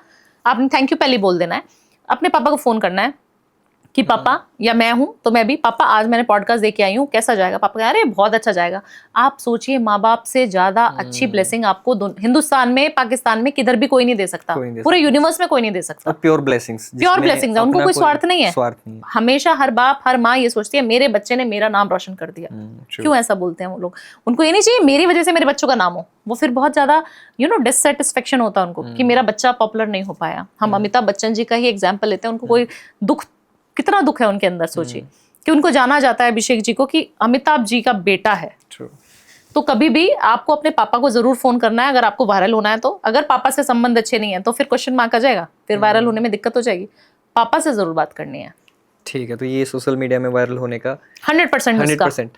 आपने थैंक यू पहले बोल देना है, अपने पापा को फोन करना है कि पापा, या मैं हूं तो मैं भी, पापा आज मैंने पॉडकास्ट देख के आई हूं, कैसा जाएगा? पापा कह अरे बहुत अच्छा जाएगा। आप सोचिए माँ बाप से ज्यादा अच्छी ब्लेसिंग आपको हिंदुस्तान में, पाकिस्तान में किधर भी कोई नहीं दे सकता, पूरे यूनिवर्स में कोई नहीं दे सकता। प्योर ब्लेसिंग्स, प्योर ब्लेसिंग्स है, उनको कोई स्वार्थ नहीं है। हमेशा हर बाप हर माँ ये सोचती है मेरे बच्चे ने मेरा नाम रोशन कर दिया। क्यों ऐसा बोलते हैं वो लोग? उनको ये नहीं चाहिए मेरी वजह से मेरे बच्चों का नाम हो, वो फिर बहुत ज्यादा डिससेटिस्फेक्शन होता है उनको कि मेरा बच्चा पॉपुलर नहीं हो पाया। हम अमिताभ बच्चन जी का ही एग्जाम्पल लेते हैं, उनको कोई दुख, कितना दुख है उनके अंदर, सोचिए कि उनको जाना जाता है अभिषेक जी को कि अमिताभ जी का बेटा है। तो कभी भी आपको अपने पापा को जरूर फोन करना है अगर आपको वायरल होना है तो। अगर पापा से संबंध अच्छे नहीं है तो फिर क्वेश्चन मार्क आ जाएगा, फिर वायरल होने में दिक्कत हो जाएगी। पापा से जरूर बात करनी है। ठीक है, तो ये सोशल मीडिया में वायरल होने का 100%।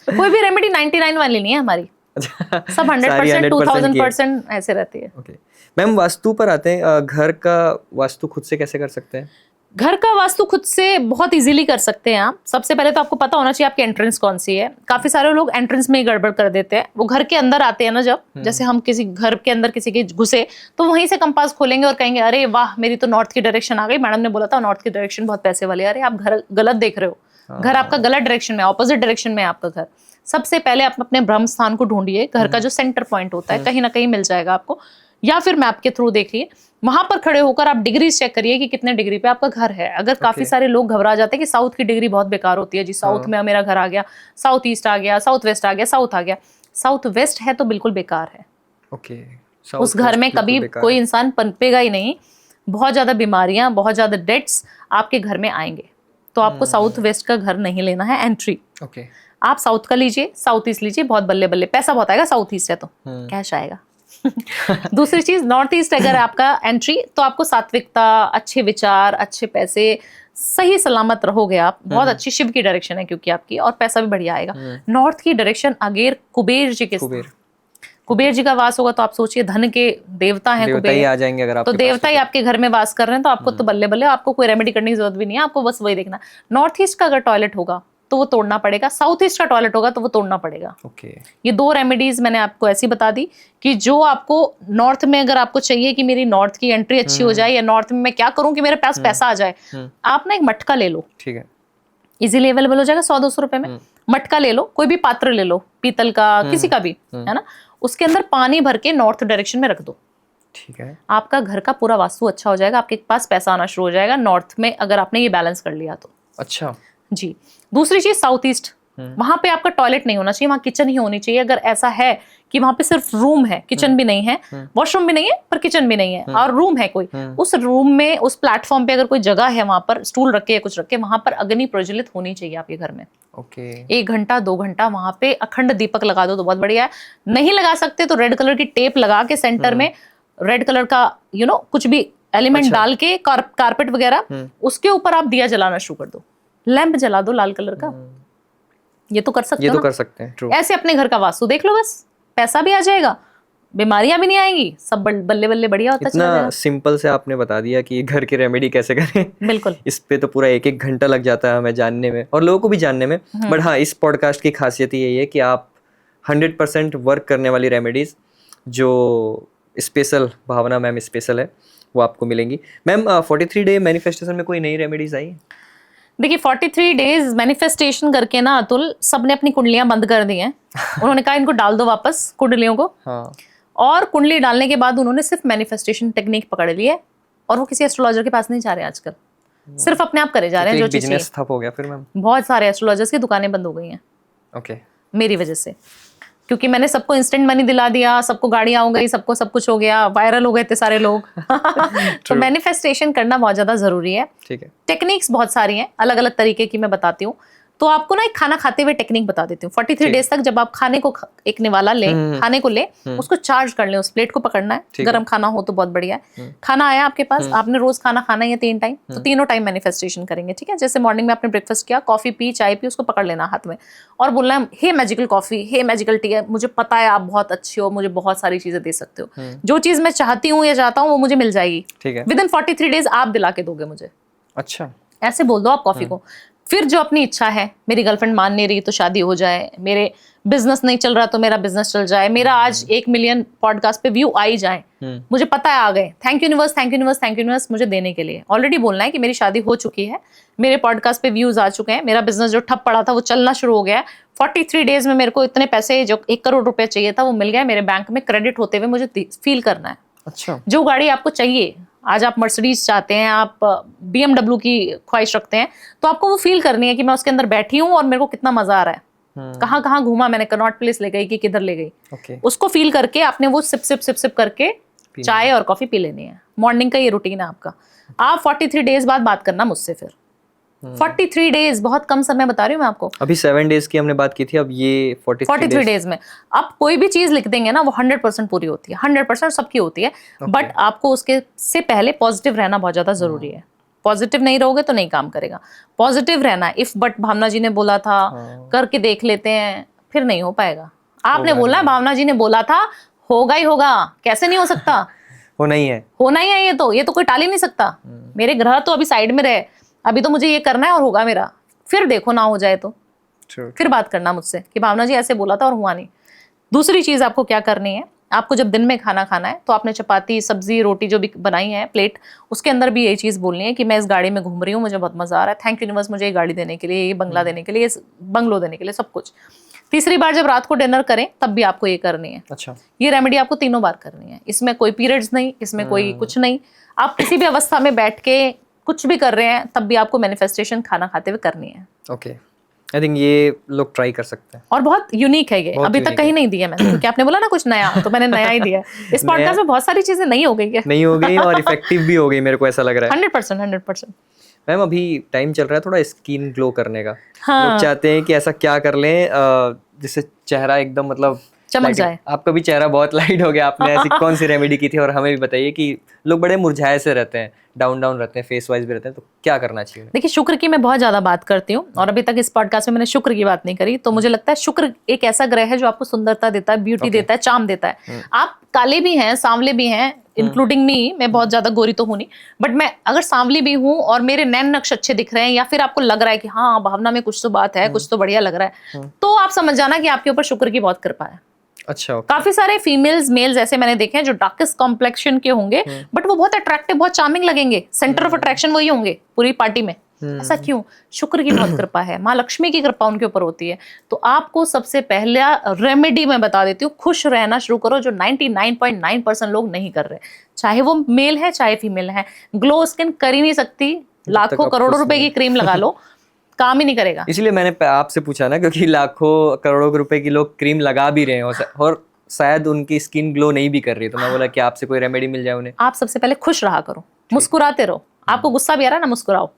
कोई भी रेमेडी 99 वाली नहीं है हमारी, सब 100%, 2000% ऐसे रहती है। मैम वास्तु पर आते हैं, घर का वास्तु खुद से कैसे कर सकते हैं? घर का वास्तु खुद से बहुत इजीली कर सकते हैं आप। सबसे पहले तो आपको पता होना चाहिए आपकी एंट्रेंस कौन सी है। काफी सारे लोग एंट्रेंस में ही गड़बड़ कर देते हैं। वो घर के अंदर आते हैं ना, जब जैसे हम किसी घर के अंदर किसी के घुसे तो वहीं से कंपास खोलेंगे और कहेंगे अरे वाह मेरी तो नॉर्थ की डायरेक्शन आ गई, मैडम ने बोला था नॉर्थ की डायरेक्शन बहुत पैसे वाली। अरे आप घर गलत देख रहे हो, घर आपका गलत डायरेक्शन में, ऑपोजिट डायरेक्शन में आपका घर। सबसे पहले आप अपने ब्रह्म स्थान को ढूंढिए, घर का जो सेंटर पॉइंट होता है कहीं ना कहीं मिल जाएगा आपको, या फिर मैप के थ्रू देखिए। वहां पर खड़े होकर आप डिग्री चेक करिए कि कितने डिग्री पे आपका घर है। अगर काफी सारे लोग घबरा जाते हैं कि साउथ की डिग्री बहुत बेकार होती है जी, साउथ में मेरा घर आ गया, साउथ ईस्ट आ गया, साउथ वेस्ट आ गया, साउथ आ गया। साउथ वेस्ट है तो बिल्कुल बेकार है। उस घर में कभी कोई इंसान पनपेगा ही नहीं। बहुत ज्यादा बीमारियां, बहुत ज्यादा डेट्स आपके घर में आएंगे। तो आपको साउथ वेस्ट का घर नहीं लेना है एंट्री। आप साउथ का लीजिए, साउथ ईस्ट लीजिए, बहुत बल्ले बल्ले पैसा बहुत आएगा। साउथ ईस्ट है तो कैश आएगा। दूसरी चीज, नॉर्थ ईस्ट अगर आपका एंट्री, तो आपको सात्विकता, अच्छे विचार, अच्छे पैसे, सही सलामत रहोगे आप। बहुत अच्छी शिव की डायरेक्शन है क्योंकि आपकी, और पैसा भी बढ़िया आएगा। नॉर्थ की डायरेक्शन अगेर कुबेर जी के, कुबेर जी का वास होगा, तो आप सोचिए धन के देवता हैं देवता ही कुबेर, आ जाएंगे अगर तो आपके देवता ही आपके घर में वास कर रहे हैं, तो आपको तो बल्ले बल्ले, आपको कोई रेमेडी करने की जरूरत भी नहीं है, आपको बस वही देखना। नॉर्थ ईस्ट का अगर टॉयलेट होगा तो वो तोड़ना पड़ेगा, साउथ ईस्ट का टॉयलेट होगा तो वो तोड़ना पड़ेगा। ओके, ये 2 रेमेडीज मैंने आपको ऐसी बता दी कि जो आपको नॉर्थ में, अगर आपको चाहिए कि मेरी नॉर्थ की एंट्री अच्छी हो जाए, या नॉर्थ में मैं क्या करूं कि मेरे पास पैसा आ जाए, आप ना एक मटका ले लो, ठीक है, इजीली अवेलेबल हो जाएगा 100-200 रुपए में। मटका ले लो, कोई भी पात्र ले लो, पीतल का, किसी का भी, है ना, उसके अंदर पानी भर के नॉर्थ डायरेक्शन में रख दो, ठीक है, आपका घर का पूरा वास्तु अच्छा हो जाएगा, आपके पास पैसा आना शुरू हो जाएगा नॉर्थ में, अगर आपने ये बैलेंस कर लिया तो। अच्छा जी। दूसरी चीज, साउथ ईस्ट, वहां पे आपका टॉयलेट नहीं होना चाहिए, वहां किचन ही होनी चाहिए। अगर ऐसा है कि वहां पे सिर्फ रूम है, किचन भी नहीं है, वॉशरूम भी नहीं है, पर किचन भी नहीं है, और रूम है कोई, उस रूम में, उस प्लेटफॉर्म पे अगर कोई जगह है, वहां पर स्टूल रखे या कुछ रखे, वहां पर अग्नि प्रज्वलित होनी चाहिए आपके घर में। ओके, 1 घंटा 2 घंटा वहां पे अखंड दीपक लगा दो तो बहुत बढ़िया है। नहीं लगा सकते तो रेड कलर की टेप लगा के सेंटर में रेड कलर का कुछ भी एलिमेंट डाल के, कारपेट वगैरह, उसके ऊपर आप दिया जलाना शुरू कर दो, लैंप जला दो लाल कलर का। ये तो कर सकते हो, ये तो कर सकते हैं, ट्रू। ऐसे अपने घर का वास्तु देख लो, बस पैसा भी आ जाएगा, बीमारियां भी नहीं आएंगी, सब बल्ले बल्ले बढ़िया होता चला इतना जाएगा। सिंपल से आपने बता दिया कि घर की रेमेडी कैसे करें। बिल्कुल। इस पे तो पूरा 1-1 घंटा लग जाता है हमें जानने में, और लोगों को भी जानने में। बट हाँ, इस पॉडकास्ट की खासियत यही है कि आप 100% वर्क करने वाली रेमेडीज, जो स्पेशल, भावना मैम स्पेशल है, वो आपको मिलेंगी। मैम 43 डे मैनिफेस्टेशन में कोई नई रेमेडीज आई? देखिए 43 डेज मैनिफेस्टेशन करके ना अतुल, सबने अपनी कुंडलियां बंद कर दी हैं। उन्होंने कहा इनको डाल दो वापस कुंडलियों को, हाँ, और कुंडली डालने के बाद उन्होंने सिर्फ मैनिफेस्टेशन टेक्निक पकड़ ली है, और वो किसी एस्ट्रोलॉजर के पास नहीं जा रहे आजकल, सिर्फ अपने आप करे जा रहे हैं जो चीज। बिजनेस ठप हो गया फिर मैम? बहुत सारे एस्ट्रोलॉजर्स की दुकानें बंद हो गई हैं ओके, मेरी वजह से, क्योंकि मैंने सबको इंस्टेंट मनी दिला दिया, सबको गाड़ियां हो गई, सबको सब कुछ हो गया, वायरल हो गए थे सारे लोग। तो मैनिफेस्टेशन करना बहुत ज्यादा जरूरी है। ठीक है, टेक्निक्स बहुत सारी हैं, अलग अलग तरीके की मैं बताती हूँ। तो आपको ना एक खाना खाते हुए टेक्निक बता देती हूँ। 43 डेज तक जब आप खाने को, एक निवाला ले, खाने को ले, उसको चार्ज कर ले, उस प्लेट को पकड़ना है, गर्म खाना हो तो बहुत बढ़िया है। खाना आया आपके पास, आपने रोज खाना खाना है 3 टाइम, तो तीनों टाइम मैनिफेस्टेशन करेंगे, ठीक है। जैसे मॉर्निंग में आपने ब्रेकफास्ट किया, कॉफी पी, चाय पी, उसको पकड़ लेना हाथ में, और बोलना है हे मैजिकल कॉफी, हे मैजिकल टी, मुझे पता है आप बहुत अच्छे हो, मुझे बहुत सारी चीजें दे सकते हो, जो चीज मैं चाहती हूँ या चाहता हूँ वो मुझे मिल जाएगी, ठीक है, विदिन 43 डेज आप दिला के दोगे मुझे। अच्छा, ऐसे बोल दो आप कॉफी को। फिर जो अपनी इच्छा है, मेरी गर्लफ्रेंड मान नहीं रही तो शादी हो जाए, मेरे बिजनेस नहीं चल रहा तो मेरा बिजनेस चल जाए, मेरा आज 1 मिलियन पॉडकास्ट पे व्यू आ ही जाए, मुझे पता है आ गए, thank you universe, thank you universe, thank you universe मुझे देने के लिए। ऑलरेडी बोलना है कि मेरी शादी हो चुकी है, मेरे पॉडकास्ट पे व्यूज आ चुके हैं, मेरा बिजनेस जो ठप पड़ा था वो चलना शुरू हो गया है, 43 डेज में मेरे को इतने पैसे, जो 1 करोड़ रुपए चाहिए था वो मिल गया मेरे बैंक में, क्रेडिट होते हुए मुझे फील करना है। अच्छा, जो गाड़ी आपको चाहिए, आज आप मर्सिडीज चाहते हैं, आप BMW की ख्वाहिश रखते हैं, तो आपको वो फील करनी है कि मैं उसके अंदर बैठी हूँ और मेरे को कितना मजा आ रहा है, कहाँ कहाँ घूमा मैंने, कनॉट प्लेस ले गई कि किधर ले गई, ओके, उसको फील करके आपने वो सिप सिप सिप सिप करके चाय और कॉफी पी लेनी है। मॉर्निंग का ये रूटीन है आपका। आप 43 डेज बाद बात करना मुझसे फिर। 43 डेज बहुत कम समय बता रही हूँ मैं आपको। अभी 7 डेज की हमने बात की थी, अब ये 43 डेज में आप कोई भी चीज लिख देंगे ना, वो 100% पूरी होती है, 100% सबकी होती है। बट आपको उसके से पहले पॉजिटिव रहना बहुत ज्यादा जरूरी है। पॉजिटिव नहीं रहोगे तो नहीं काम करेगा, पॉजिटिव रहना। इफ बट भावना जी ने बोला था, करके देख लेते हैं, फिर नहीं हो पाएगा। आपने बोला, भावना जी ने बोला था, होगा ही होगा, कैसे नहीं हो सकता? होना ही है, होना ही है। ये तो कोई टाल ही नहीं सकता। मेरे ग्रह तो अभी साइड में रहे, अभी तो मुझे ये करना है और होगा मेरा। फिर देखो ना हो जाए तो फिर बात करना मुझसे कि भावना जी ऐसे बोला था और हुआ नहीं। दूसरी चीज आपको क्या करनी है, आपको जब दिन में खाना खाना है तो आपने चपाती, सब्जी, रोटी जो भी बनाई है प्लेट, उसके अंदर भी यही चीज बोलनी है कि मैं इस गाड़ी में घूम रही हूँ, मुझे बहुत मजा आ रहा है, थैंक यू यूनिवर्स मुझे ये गाड़ी देने के लिए, ये बंगला देने के लिए, ये बंगलो देने के लिए, सब कुछ। तीसरी बार जब रात को डिनर करें तब भी आपको ये करनी है। अच्छा, ये रेमेडी आपको 3 बार करनी है। इसमें कोई पीरियड्स नहीं, इसमें कोई कुछ नहीं। आप किसी भी अवस्था में बैठ के कुछ भी कर रहे हैं तब भी आपको मैनिफेस्टेशन खाना खाते हुए करनी है। ओके, आई थिंक ये लोग ट्राई कर सकते हैं। और बहुत यूनिक है ये, अभी तक कहीं नहीं दिया मैंने, क्योंकि आपने बोला ना कुछ नया, तो मैंने नया ही दिया। इस पॉडकास्ट में बहुत सारी चीजें नई हो गई है, नहीं हो गई और इफेक्टिव भी हो गई, मेरे को ऐसा लग रहा है। 100%। मैम अभी टाइम चल रहा है थोड़ा स्किन ग्लो करने का। हाँ। लोग चाहते हैं कि ऐसा क्या कर लें जिससे चेहरा एकदम मतलब चमक जाए। आपका भी चेहरा बहुत लाइट हो गया, आपने ऐसी कौन सी रेमेडी की थी? और हमें भी बताइए कि लोग बड़े मुरझाए से रहते हैं, डाउन रहते हैं, फेस वाइज भी रहते हैं, तो क्या करना चाहिए? देखिए, शुक्र की मैं बहुत ज्यादा बात करती हूँ और अभी तक इस पॉडकास्ट में मैंने शुक्र की बात नहीं करी, तो मुझे लगता है शुक्र एक ऐसा ग्रह है जो आपको सुंदरता देता है, ब्यूटी देता है, चार्म देता है। आप काले भी हैं, सांवले भी हैं, इंक्लूडिंग मी, मैं बहुत ज्यादा गोरी तो हूं नहीं, बट मैं अगर सांवली भी हूं और मेरे नैन नक्श अच्छे दिख रहे हैं, या फिर आपको लग रहा है कि हाँ भावना में कुछ तो बात है, कुछ तो बढ़िया लग रहा है, तो आप समझ जाना कि आपके ऊपर शुक्र की बहुत कृपा है। अच्छा, काफी सारे फीमेल्स मेल्स ऐसे मैंने देखे हैं जो डार्केस्ट कॉम्प्लेक्शन के होंगे, बट वो बहुत अट्रैक्टिव, बहुत चार्मिंग लगेंगे, सेंटर ऑफ अट्रैक्शन वही होंगे पूरी पार्टी में। ऐसा क्यों? शुक्र की बहुत कृपा है, माँ लक्ष्मी की कृपा उनके ऊपर होती है। तो आपको सबसे पहला रेमेडी मैं बता देती हूँ, खुश रहना शुरू करो, जो 99.9% लोग नहीं कर रहे, चाहे वो मेल है चाहे फीमेल है। ग्लो स्किन कर ही नहीं सकती, लाखों करोड़ों रुपए की क्रीम लगा लो, काम ही नहीं करेगा। इसलिए मैंने आपसे पूछा ना, क्योंकि लाखों करोड़ों रुपए की लोग क्रीम लगा भी रहे हैं और शायद उनकी स्किन ग्लो नहीं भी कर रही, तो मैं बोला कि आपसे कोई रेमेडी मिल जाए उन्हें। आप सबसे पहले खुश रहा करो, मुस्कुराते रहो। आपको गुस्सा भी आ रहा है ना, मुस्कुराओ।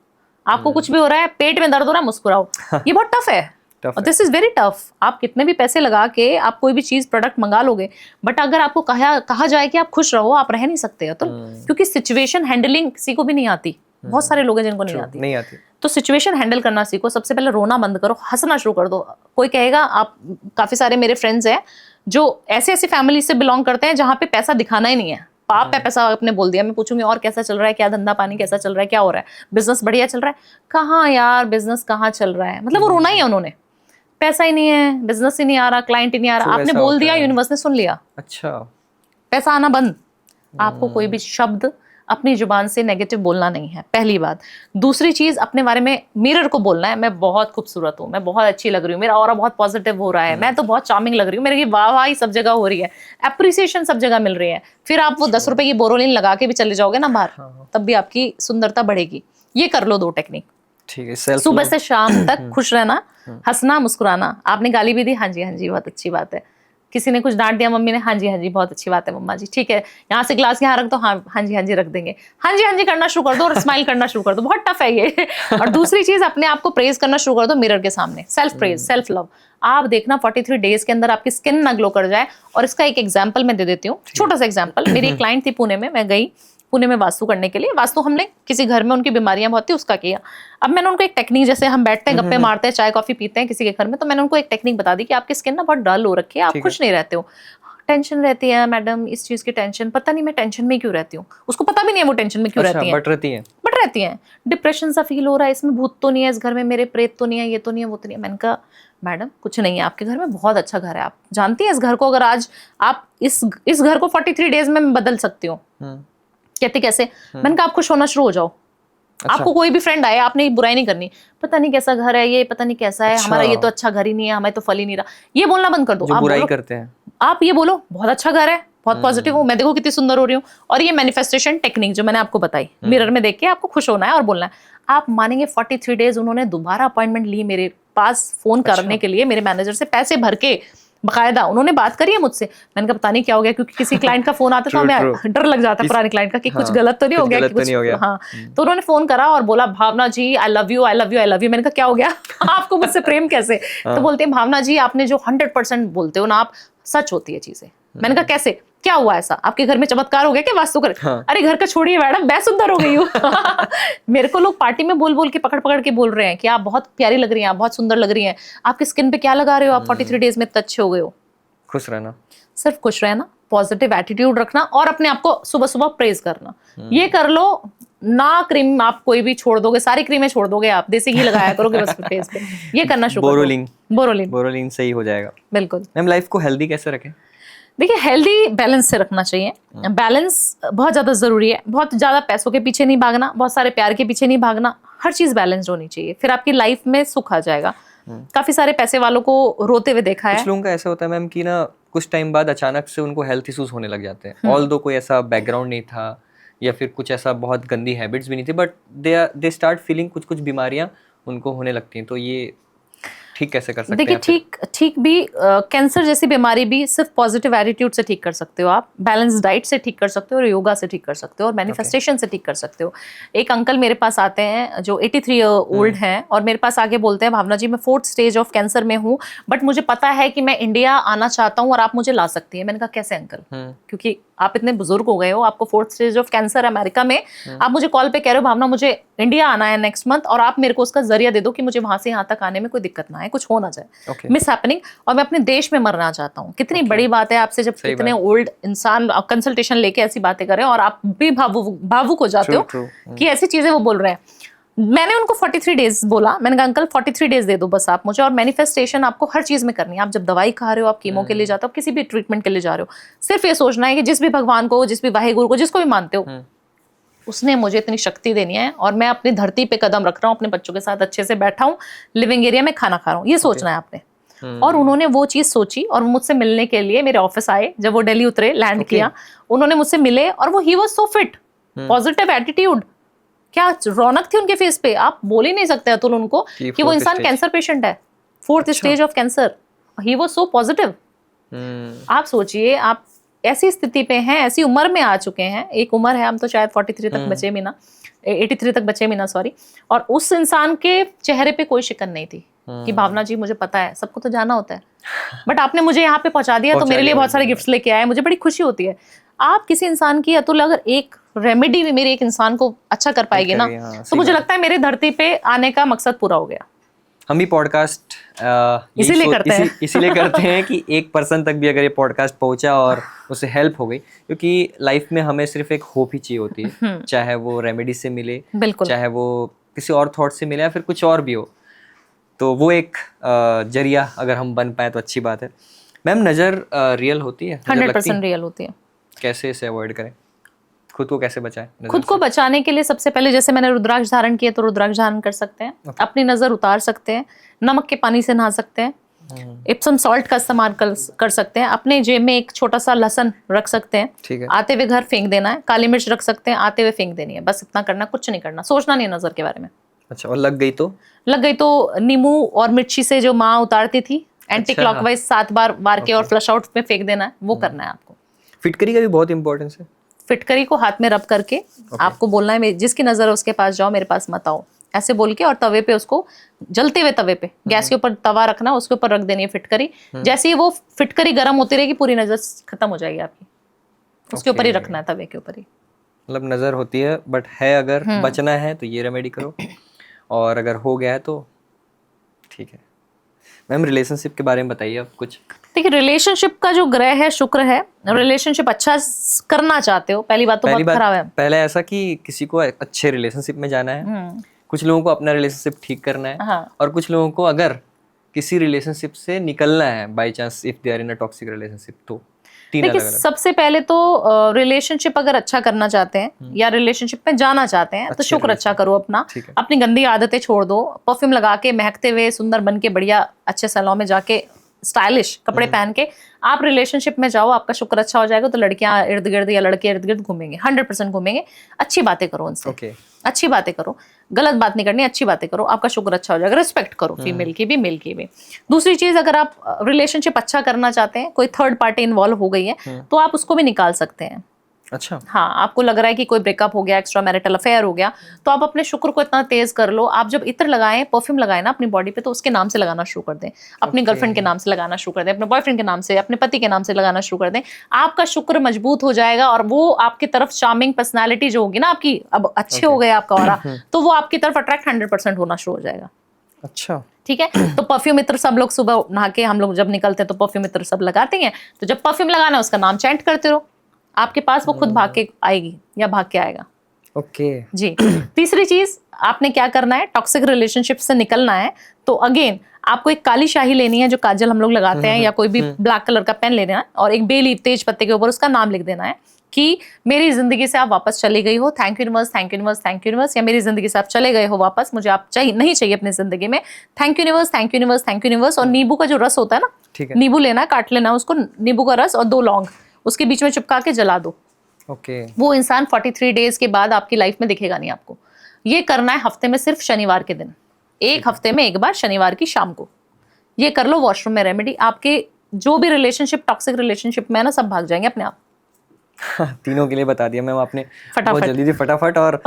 आपको कुछ भी हो रहा है, पेट में दर्द हो रहा है, मुस्कुराओ। ये बहुत टफ है, दिस इज वेरी टफ। आप कितने भी पैसे लगा के आप कोई भी चीज प्रोडक्ट मंगा लोगे, बट अगर आपको कहा जाए कि आप खुश रहो, आप रह नहीं सकते। तो क्योंकि सिचुएशन हैंडलिंग किसी को भी नहीं आती, बहुत सारे लोग हैं जिनको नहीं आती। तो सिचुएशन हैंडल करना सीखो। सबसे पहले रोना बंद करो, हंसना शुरू कर दो। कोई कहेगा, आप काफी सारे मेरे फ्रेंड्स हैं जो ऐसी फैमिली से बिलोंग करते हैं जहां पे पैसा दिखाना ही नहीं है, पाप है पैसा आपने बोल दिया। मैं पूछूंगी और कैसा चल रहा है, क्या धंधा पानी कैसा चल रहा है, क्या हो रहा है, बिजनेस बढ़िया चल रहा है? कहाँ यार, बिजनेस कहाँ चल रहा है, मतलब वो रोना ही है उन्होंने, पैसा ही नहीं है, बिजनेस ही नहीं आ रहा, क्लाइंट ही नहीं आ रहा। आपने बोल दिया, यूनिवर्स ने सुन लिया, अच्छा, पैसा आना बंद। आपको कोई भी शब्द अपनी जुबान से नेगेटिव बोलना नहीं है, पहली बात। दूसरी चीज, अपने बारे में मिरर को बोलना है, मैं बहुत खूबसूरत हूँ, मैं बहुत अच्छी लग रही हूँ, मेरा ऑरा बहुत पॉजिटिव हो रहा है, मैं तो बहुत चार्मिंग लग रही हूँ, मेरी वाहवाही सब जगह हो रही है, एप्रिसिएशन सब जगह मिल रही है। फिर आप वो 10 रुपए की बोरोलिन लगा के भी चले जाओगे ना बाहर, तब भी आपकी सुंदरता बढ़ेगी। ये कर लो 2 टेक्निक। ठीक है, सुबह से शाम तक खुश रहना, हंसना, मुस्कुराना। आपने गाली भी दी, हाँ जी हाँ जी बहुत अच्छी बात है। किसी ने कुछ डांट दिया मम्मी ने, हाँ जी बहुत अच्छी बात है मम्मा जी, ठीक है, यहाँ से ग्लास यहाँ रख दो, हाँ जी रख देंगे, हाँ जी करना शुरू कर दो और स्माइल करना शुरू कर दो। बहुत टफ है ये। और दूसरी चीज, अपने आप को प्रेज करना शुरू कर दो मिरर के सामने, सेल्फ प्रेज, सेल्फ लव। आप देखना 43 डेज के अंदर आपकी स्किन ना ग्लो कर जाए। और इसका एक एग्जाम्पल मैं दे देती हूँ, छोटा सा एग्जाम्पल। मेरी एक क्लाइंट थी पुणे में, मैं गई पुणे में वास्तु करने के लिए। वास्तु हमने किसी घर में, उनकी बीमारियां बहुत थी, उसका किया। अब मैंने उनको एक टेक्निक, जैसे हम बैठते हैं गप्पे मारते हैं, चाय कॉफी पीते हैं किसी के घर में, तो मैंने उनको एक टेक्निक बता दी कि आपकी स्किन ना बहुत डल हो रखी है, आप खुश नहीं रहते हो, टेंशन रहती है मैडम, इस चीज की टेंशन, पता नहीं मैं टेंशन में क्यों रहती हूँ। उसको पता भी नहीं है वो टेंशन में क्यों रहती है, बट रहती है। डिप्रेशन सा फील हो रहा है, इसमें भूत तो नहीं है इस घर में, मेरे प्रेत तो नहीं है, ये तो नहीं है, वो तो नहीं है। मैंने कहा मैडम कुछ नहीं है, आपके घर में बहुत अच्छा घर है, आप जानती हैं इस घर को, अगर आज आप इस घर को 43 डेज में बदल सकती हूँ। कहती कैसे? मैंने कहा आप खुश होना शुरू हो जाओ। अच्छा। आपको कोई भी फ्रेंड आए, आपने बुराई नहीं करनी, पता नहीं कैसा घर है ये, पता नहीं कैसा है, हमारा ये तो अच्छा घर ही नहीं है, हमें तो फल ही नहीं रहा, ये बोलना बंद कर दो। आप बुराई करते हैं, आप ये बोलो बहुत अच्छा घर है, बहुत पॉजिटिव हूँ मैं, देखो कितनी सुंदर हो रही हूँ। और ये मैनिफेस्टेशन टेक्निक जो मैंने आपको बताई, मिरर में देख के आपको खुश होना है और बोलना है। आप मानेंगे 43 डेज उन्होंने दोबारा अपॉइंटमेंट ली मेरे पास फोन करने के लिए, मेरे मैनेजर से पैसे भर के बकायदा उन्होंने बात करी है मुझसे। मैंने कहा पता नहीं क्या हो गया, क्योंकि किसी क्लाइंट का फोन आता था हमें डर लग जाता है पुराने क्लाइंट का कि कुछ गलत तो नहीं हो गया, कुछ हाँ। तो उन्होंने फोन करा और बोला Bhavna ji I love you, I love you, I love you. मैंने कहा क्या हो गया आपको मुझसे प्रेम कैसे? तो बोलते हैं भावना जी आपने जो 100% बोलते हो ना आप, सच होती है चीजें। मैंने कहा कैसे, क्या हुआ ऐसा, आपके घर में चमत्कार हो गया क्या वास्तु कर? हाँ। अरे घर का छोड़िए मैडम, मैं सुंदर हो गई हूँ। मेरे को लोग पार्टी में बोल के पकड़ के बोल रहे हैं कि आप बहुत प्यारी लग रही हैं, आप बहुत सुंदर लग रही हैं, आपकी स्किन पे क्या लगा रहे हो, आप 43 डेज में अच्छे हो गए हो। खुश रहना, सिर्फ खुश रहना, पॉजिटिव एटीट्यूड रखना और अपने आप को सुबह सुबह प्रेज करना। ये कर लो ना। क्रीम आप कोई भी छोड़ दोगे, सारी क्रीमें छोड़ दोगे, आप देसी घी लगाया करोगे बस फेस पे। ये करना शुरू करो। बोरोलिन सही हो जाएगा। बिल्कुल। मैम लाइफ को हेल्दी कैसे रखें? देखिए हेल्दी बैलेंस से रखना चाहिए। बैलेंस बहुत ज्यादा जरूरी है। बहुत ज्यादा पैसों के पीछे नहीं भागना, बहुत सारे प्यार के पीछे नहीं भागना, हर चीज बैलेंस्ड होनी चाहिए, फिर आपकी लाइफ में सुख आ जाएगा। काफी सारे पैसे वालों को रोते हुए देखा है। कुछ लोगों का ऐसा होता है मैम कि ना कुछ टाइम बाद अचानक से उनको हेल्थ इश्यूज होने लग जाते हैं, ऑल्दो कोई ऐसा बैकग्राउंड नहीं था या फिर कुछ ऐसा बहुत गंदी हैबिट्स भी नहीं थी, बट दे स्टार्ट फीलिंग कुछ बीमारियां उनको होने लगती हैं। तो ये ठीक कैसे कर सकते हैं? देखिए, ठीक भी कैंसर जैसी बीमारी भी सिर्फ पॉजिटिव एटीट्यूड से ठीक कर सकते हो आप, बैलेंस डाइट से ठीक कर सकते हो, और योगा से ठीक कर सकते हो, और मैनिफेस्टेशन से ठीक कर सकते हो। एक अंकल मेरे पास आते हैं जो 83 ईयर ओल्ड हैं, और मेरे पास आके बोलते हैं, भावना जी मैं 4th स्टेज ऑफ कैंसर में हूँ, बट मुझे पता है कि मैं इंडिया आना चाहता हूँ और आप मुझे ला सकती है। मैंने कहा कैसे अंकल? क्योंकि आप इतने बुजुर्ग हो गए हो, आपको 4th stage of cancer America में, आप मुझे कॉल पे कह रहे हो भावना मुझे इंडिया आना है नेक्स्ट मंथ, और आप मेरे को उसका जरिया दे दो कि मुझे वहां से यहाँ तक आने में कोई दिक्कत ना आए, कुछ हो ना जाए, मिस हैपनिंग, और मैं अपने देश में मरना चाहता हूँ। कितनी बड़ी बात है आपसे, जब इतने ओल्ड इंसान कंसल्टेशन लेके ऐसी बातें करें, और आप भी भावुक हो जाते हो कि ऐसी चीजें वो बोल रहे हैं। मैंने उनको 43 डेज बोला, मैंने कहा अंकल 43 डेज दे दो बस आप मुझे, और मैनिफेस्टेशन आपको हर चीज में करनी है। आप जब दवाई खा रहे हो, आप कीमो के लिए जाते हो, किसी भी ट्रीटमेंट के लिए जा रहे हो, सिर्फ ये सोचना है कि जिस भी भगवान को, जिस भी वाहिगुरु को, जिसको भी मानते हो, उसने मुझे इतनी शक्ति देनी है, और मैं अपनी धरती पे कदम रख रहा हूँ, अपने बच्चों के साथ अच्छे से बैठा हूँ, लिविंग एरिया में खाना खा रहा हूँ, ये सोचना है आपने। और उन्होंने वो चीज सोची, और मुझसे मिलने के लिए मेरे ऑफिस आए। जब वो दिल्ली उतरे, लैंड किया, उन्होंने मुझसे मिले, और वो he was so fit, positive attitude, क्या रौनक थी उनके फेस पे। आप बोल ही नहीं सकते अतुल उनको कि वो इंसान कैंसर पेशेंट है, 4th stage of cancer, he was so positive. आप सोचिए, आप ऐसी स्थिति पे हैं, ऐसी उम्र में आ चुके हैं, एक उम्र है, हम तो शायद 43 तक बचे भी ना, 83 तक बचे भी ना, सॉरी, और उस इंसान के चेहरे पे कोई शिकन नहीं थी कि भावना जी मुझे पता है, सबको तो जाना होता है, बट आपने मुझे यहाँ पे पहुंचा दिया, तो मेरे लिए बहुत सारे गिफ्ट्स लेके आए, मुझे बड़ी खुशी होती है। आप किसी इंसान की, अतुल अगर एक रेमेडी भी मेरे एक इंसान को अच्छा कर पाएगी ना, तो मुझे लगता है मेरे धरती पे आने का मकसद पूरा हो गया। हम भी पॉडकास्ट इसीलिए करते हैं कि एक पर्सन तक भी अगर ये पॉडकास्ट पहुंचा और उसे हेल्प हो गई, क्योंकि लाइफ में हमें सिर्फ एक होप ही चाहिए होती है, चाहे वो रेमेडी से मिले, चाहे वो किसी और थॉट से मिले, या फिर कुछ और भी हो, तो वो एक जरिया अगर हम बन पाए तो अच्छी बात है। मैम, नज़र रियल होती है? 100% रियल होती है। कैसे इसे अवॉइड करें? खुद को कैसे बचाएं? खुद को बचाने के लिए सबसे पहले, जैसे मैंने रुद्राक्ष धारण किया, तो रुद्राक्ष धारण कर सकते हैं, अपनी नजर उतार सकते हैं, नमक के पानी से नहा सकते हैं, इप्सम सॉल्ट का इस्तेमाल कर सकते हैं, अपने जेब में एक छोटा सा लहसुन रख सकते हैं, ठीक है, आते हुए घर फेंक देना है, काली मिर्च रख सकते हैं, आते हुए फेंक देनी है, बस इतना करना, कुछ नहीं करना, सोचना नहीं है नजर के बारे में। अच्छा, और लग गई तो नींबू और मिर्ची से जो माँ उतारती थी, एंटी क्लॉकवाइज 7 बार मार के और फ्लश आउट में फेंक देना है, वो करना है आपको। फिटकरी का भी बहुत इंपॉर्टेंस है। फिटकरी को हाथ में रब करके आपको बोलना है, जिसकी नजर है उसके पास जाओ, मेरे पास मत आओ, ऐसे बोल के, और तवे पे उसको, जलते हुए तवे पे, गैस के ऊपर तवा रखना, उसके ऊपर रख देनी है फिटकरी। जैसे ही वो फिटकरी गर्म होती रहेगी, पूरी नजर खत्म हो जाएगी आपकी, उसके ऊपर ही रखना है, तवे के ऊपर ही। मतलब नजर होती है, बट है अगर बचना है तो ये रेमेडी करो, और अगर हो गया है तो ठीक है। मैम, रिलेशनशिप के बारे में बताइए आप कुछ। देखिए, रिलेशनशिप का जो ग्रह है शुक्र है, रिलेशनशिप अच्छा करना चाहते हो, पहली बात तो बहुत खराब है। पहले ऐसा कि किसी को अच्छे रिलेशनशिप में जाना है, कुछ लोगों को अपना रिलेशनशिप ठीक करना है, हाँ। और कुछ लोगों को अगर किसी रिलेशनशिप से निकलना है by chance, if they are in a toxic relationship, तो देखिए, सबसे पहले तो रिलेशनशिप अगर अच्छा करना चाहते हैं या रिलेशनशिप में जाना चाहते हैं, तो शुक्र अच्छा करो अपना, अपनी गंदी आदतें छोड़ दो, परफ्यूम लगा के, महकते हुए, सुंदर बन के, बढ़िया अच्छे सैलून में जाके, स्टाइलिश कपड़े पहन के आप रिलेशनशिप में जाओ, आपका शुक्र अच्छा हो जाएगा, तो लड़कियां इर्द गिर्द या लड़के इर्द गिर्द घूमेंगे, 100% घूमेंगे। अच्छी बातें करो उनसे, अच्छी बातें करो, गलत बात नहीं करनी, अच्छी बातें करो, आपका शुक्र अच्छा हो जाएगा। रिस्पेक्ट करो, फीमेल की भी, मेल की भी। दूसरी चीज, अगर आप रिलेशनशिप अच्छा करना चाहते हैं, कोई थर्ड पार्टी इन्वॉल्व हो गई है, तो आप उसको भी निकाल सकते हैं। अच्छा, हाँ, आपको लग रहा है कि कोई ब्रेकअप हो गया, एक्स्ट्रा मैरिटल अफेयर हो गया, तो आप अपने शुक्र को इतना तेज कर लो, आप जब इत्र लगाएं, परफ्यूम लगाएं ना अपनी बॉडी पे, तो उसके नाम से लगाना शुरू कर दें, अपनी गर्लफ्रेंड के नाम से लगाना शुरू कर दें, अपने बॉयफ्रेंड के नाम से, अपने पति के नाम से लगाना शुरू कर दें। आपका शुक्र मजबूत हो जाएगा, और वो आपकी तरफ चार्मिंग पर्सनैलिटी जो होगी ना आपकी, अब अच्छे हो गए आपका ऑरा, तो वो आपकी तरफ अट्रैक्ट 100% होना शुरू हो जाएगा। अच्छा, ठीक है। तो परफ्यूम इत्र सब लोग सुबह नहा के, हम लोग जब निकलते हैं तो परफ्यूम इत्र सब लगाते हैं, तो जब परफ्यूम लगाना है उसका नाम चैंट करते रहो, आपके पास वो खुद भाग के आएगी या भाग के आएगा। ओके जी। तीसरी चीज, आपने क्या करना है, टॉक्सिक रिलेशनशिप से निकलना है, तो अगेन आपको एक काली शाही लेनी है, जो काजल हम लोग लगाते हैं, या कोई भी ब्लैक कलर का पेन लेना है, और एक बे लीफ, तेज पत्ते के ऊपर उसका नाम लिख देना है कि मेरी जिंदगी से आप वापस चली गई हो, thank you universe, thank you universe, thank you universe, या मेरी जिंदगी से आप चले गए हो वापस, मुझे आप नहीं चाहिए अपनी जिंदगी में, thank you universe, thank you universe, thank you universe. और नींबू का जो रस होता है ना, नींबू लेना है, काट लेना है उसको, नींबू का रस और 2 लौंग उसके बीच में चिपका के जला दो। वो इंसान 43 डेज के बाद आपकी लाइफ में दिखेगा नहीं आपको। ये करना है हफ्ते में सिर्फ शनिवार के दिन, एक हफ्ते में एक बार, शनिवार की शाम को। ये कर लो वॉशरूम में रेमेडी, आपके जो भी रिलेशनशिप, टॉक्सिक रिलेशनशिप में है ना, सब भाग जाएंगे अपने आप। तीनों के लिए बता दिया मैम आपने, फटाफट। बहुत जल्दी थी, फटाफट और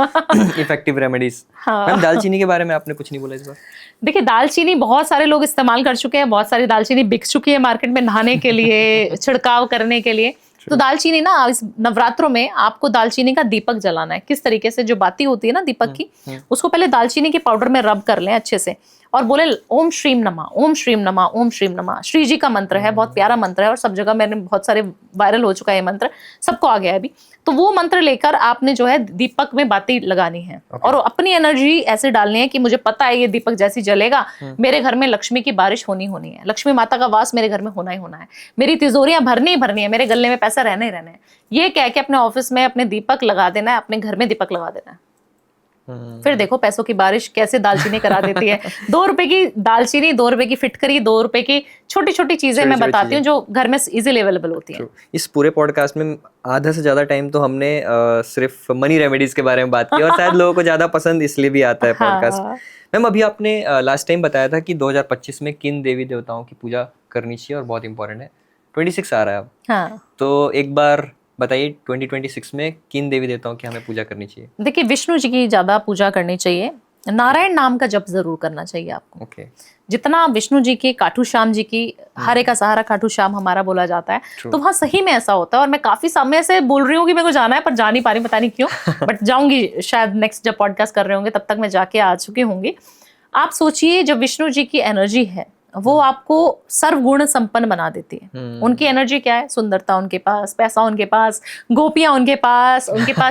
इफेक्टिव रेमेडीज। हाँ। मैम दालचीनी के बारे में आपने कुछ नहीं बोला इस बार। देखिए दालचीनी बहुत सारे लोग इस्तेमाल कर चुके हैं, बहुत सारी दालचीनी बिक चुकी है मार्केट में नहाने के लिए, छिड़काव करने के लिए। तो दालचीनी ना, इस नवरात्रों में आपको दालचीनी का दीपक जलाना है। किस तरीके से, जो बाती होती है ना दीपक की, उसको पहले दालचीनी के पाउडर में रब कर लें अच्छे से, और बोले ओम श्रीम नमः, ओम श्रीम नमः, ओम श्रीम नमः। श्री जी का मंत्र है, बहुत प्यारा मंत्र है, और सब जगह मैंने बहुत सारे वायरल हो चुका है ये मंत्र, सबको आ गया है अभी। तो वो मंत्र लेकर आपने जो है दीपक में बाती लगानी है, और अपनी एनर्जी ऐसे डालनी है कि मुझे पता है ये दीपक जैसी जलेगा, मेरे घर में लक्ष्मी की बारिश होनी है, लक्ष्मी माता का वास मेरे घर में होना ही होना है, मेरी तिजोरियां भरनी ही भरनी है, मेरे गले में पैसा रहने ही रहने है। ये कह के अपने ऑफिस में अपने दीपक लगा देना है, अपने घर में दीपक लगा देना है। फिर देखो पैसों की बारिश कैसे दालचीनी करा देती है। 2 रुपए की दालचीनी, 2 रुपए की फिटकरी, 2 रुपए की छोटी छोटी चीजें मैं बताती हूँ जो घर में इजीली अवेलेबल होती है। इस पूरे पॉडकास्ट में आधा से ज्यादा टाइम तो हमने सिर्फ मनी रेमेडीज के बारे में बात की, और शायद लोगों को ज्यादा पसंद इसलिए भी आता है पॉडकास्ट। मैम अभी आपने लास्ट टाइम बताया था कि 2025 में किन देवी देवताओं की पूजा करनी चाहिए, और बहुत इंपॉर्टेंट है, 26 आ रहा है अब। हाँ। तो एक बार बताइए 2026 में किन देवी देवताओं की हमें पूजा करनी चाहिए। देखिए विष्णु जी की ज्यादा पूजा करनी चाहिए, नारायण नाम का जप जरूर करना चाहिए आपको। ओके। जितना विष्णु जी की, खाटू श्याम जी की, हरे का सहारा खाटू श्याम हमारा बोला जाता है, तो वहाँ सही में ऐसा होता है। और मैं काफी समय से बोल रही हूँ कि मेरे को जाना है, पर जा नहीं पा रही, पता नहीं क्यों, बट जाऊंगी शायद नेक्स्ट जब पॉडकास्ट कर रहे होंगे तब तक मैं जाके आ चुकी होंगी। आप सोचिए जो विष्णु जी की एनर्जी है वो आपको सर्वगुण संपन्न बना देती है। उनकी एनर्जी क्या है? सुंदरता उनके पास, पैसा उनके पास, गोपियां उनके पास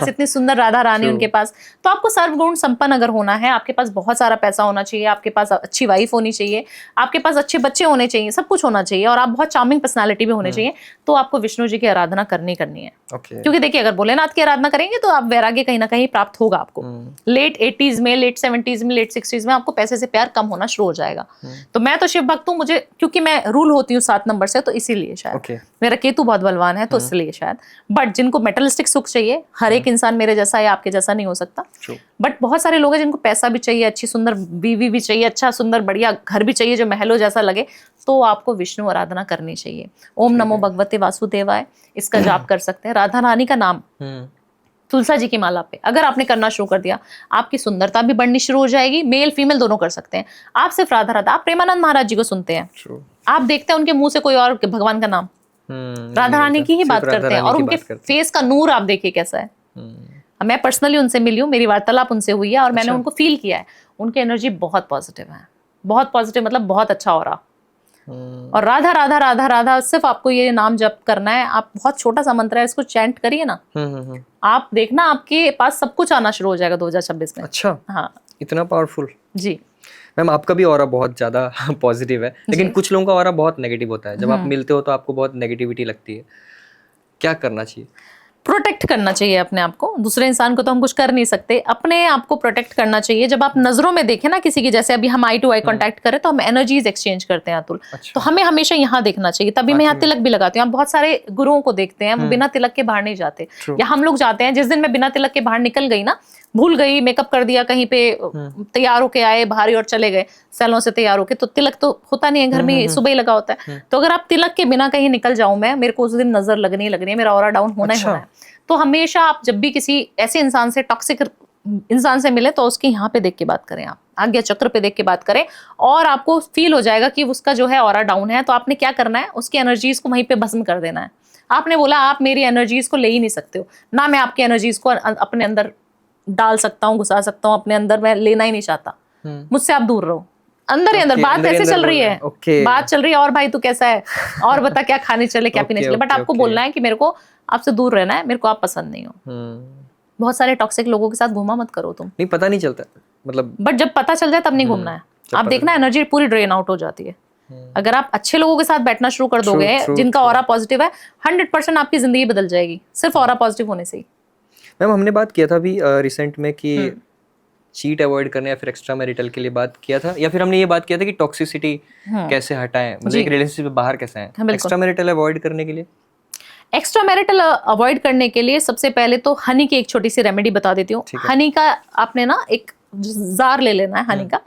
इतनी सुंदर राधा रानी उनके पास। तो आपको सर्वगुण संपन्न अगर होना है, आपके पास बहुत सारा पैसा होना चाहिए, आपके पास अच्छी वाइफ होनी चाहिए, आपके पास अच्छे बच्चे होने चाहिए, सब कुछ होना चाहिए, और आप बहुत चार्मिंग पर्सनालिटी भी होने चाहिए, तो आपको विष्णु जी की आराधना करनी है। क्योंकि देखिए अगर भोलेनाथ की आराधना करेंगे तो आप वैराग्य कहीं ना कहीं प्राप्त होगा आपको। लेट 80s में, लेट 70s में, लेट 60s में आपको पैसे से प्यार कम होना शुरू हो जाएगा। तो मैं तो शिव भक्त हूँ, मुझे क्योंकि मैं रूल होती हूँ 7 नंबर से, तो इसीलिए शायद मेरा केतु बहुत बलवान है, तो इसलिए शायद। बट जिनको मेटलिस्टिक सुख चाहिए, हर एक इंसान मेरे जैसा या आपके जैसा नहीं हो सकता, बट बहुत सारे लोग हैं जिनको पैसा भी चाहिए, अच्छी सुंदर बीवी भी चाहिए, अच्छा सुंदर बढ़िया घर भी चाहिए जो महलों जैसा लगे, तो आपको विष्णु आराधना करनी चाहिए। ओम नमो भगवते वासुदेवाय, इसका जाप कर सकते हैं। राधा रानी का नाम तुलसा जी की माला पे अगर आपने करना शुरू कर दिया, आपकी सुंदरता भी बढ़नी शुरू हो जाएगी। मेल फीमेल दोनों कर सकते हैं। आप सिर्फ राधा राधा, आप प्रेमानंद महाराज जी को सुनते हैं, आप देखते हैं उनके मुंह से कोई और भगवान का नाम, राधा रानी की ही बात करते हैं, और उनके फेस का नूर आप देखिए कैसा है। मैं पर्सनली उनसे मिली हूँ, मेरी वार्तालाप उनसे हुई है, और मैंने उनको फील किया है, उनकी एनर्जी बहुत पॉजिटिव है, बहुत पॉजिटिव, मतलब बहुत अच्छा हो रहा। और राधा राधा राधा राधा, सिर्फ आपको ये नाम जप करना है। आप बहुत छोटा सा मंत्र है, इसको चैंट करिए ना, आप देखना आपके पास सब कुछ आना शुरू हो जाएगा 2026 में। अच्छा, हाँ, इतना पावरफुल। जी मैम आपका भी ऑरा बहुत ज्यादा पॉजिटिव है, लेकिन कुछ लोगों का ऑरा बहुत नेगेटिव होता है। जब आप मिलते हो तो आपको बहुत नेगेटिविटी लगती है, क्या करना चाहिए? प्रोटेक्ट करना चाहिए अपने आप को। दूसरे इंसान को तो हम कुछ कर नहीं सकते, अपने आप को प्रोटेक्ट करना चाहिए। जब आप नजरों में देखें ना किसी की, जैसे अभी हम आई टू आई कांटेक्ट करें तो हम एनर्जीज एक्सचेंज करते हैं अतुल। तो हमें हमेशा यहाँ देखना चाहिए, तभी मैं यहाँ तिलक भी लगाती हूँ। आप बहुत सारे गुरुओं को देखते हैं, बिना तिलक के बाहर नहीं जाते, या हम लोग जाते हैं। जिस दिन मैं बिना तिलक के बाहर निकल गई ना, भूल गई, मेकअप कर दिया, कहीं पे तैयार होके आए भारी और चले गए सैलून से तैयार होके, तो तिलक तो होता नहीं है घर में, सुबह ही लगा होता है। तो अगर आप तिलक के बिना कहीं निकल जाऊं मैं, मेरे को उस दिन नजर लगनी है, मेरा ऑरा डाउन होना ही होना है। तो हमेशा आप जब भी किसी ऐसे इंसान से, टॉक्सिक इंसान से मिले, तो उसके यहाँ पे देख के बात करें, आप आज्ञा चक्र पे देख के बात करें, और आपको फील हो जाएगा कि उसका जो है ऑरा डाउन है। तो आपने क्या करना है, उसकी एनर्जीज को वहीं पे भस्म कर देना है। आपने बोला आप मेरी एनर्जीज को ले ही नहीं सकते हो ना, मैं आपकी एनर्जीज को अपने अंदर डाल सकता हूँ, घुसा सकता हूँ अपने अंदर, मैं लेना ही नहीं चाहता। मुझसे आप दूर रहो, अंदर ही अंदर। बात ऐसे चल रही है, बात चल रही है, और भाई तू कैसा है, और बता क्या खाने चले, क्या पीने चले, बट आपको बोलना है कि मेरे को आपसे दूर रहना है, मेरे को आप पसंद नहीं हो। बहुत सारे टॉक्सिक लोगों के साथ घूमा मत करो तुम। नहीं, पता नहीं चलता, मतलब, बट जब पता चल जाए तब नहीं घूमना है। आप देखना एनर्जी पूरी ड्रेन आउट हो जाती है। अगर आप अच्छे लोगों के साथ बैठना शुरू कर दोगे, जिनका ऑरा पॉजिटिव है, 100% आपकी जिंदगी बदल जाएगी, सिर्फ ऑरा पॉजिटिव होने से ही। मैम हमने बात किया था अभी रिसेंट में कि चीट अवॉइड करने या फिर एक्स्ट्रा मैरिटल के लिए बात किया था, या फिर हमने ये बात किया था कि टॉक्सिसिटी कैसे हटाएं, मतलब एक रिलेशनशिप में बाहर कैसे आए। एक्स्ट्रा मैरिटल अवॉइड करने के लिए, एक्स्ट्रा मैरिटल अवॉइड करने के लिए सबसे पहले तो हनी की एक छोटी सी रेमेडी बता देती हूँ। हनी का आपने ना एक जार ले लेना है हनी का,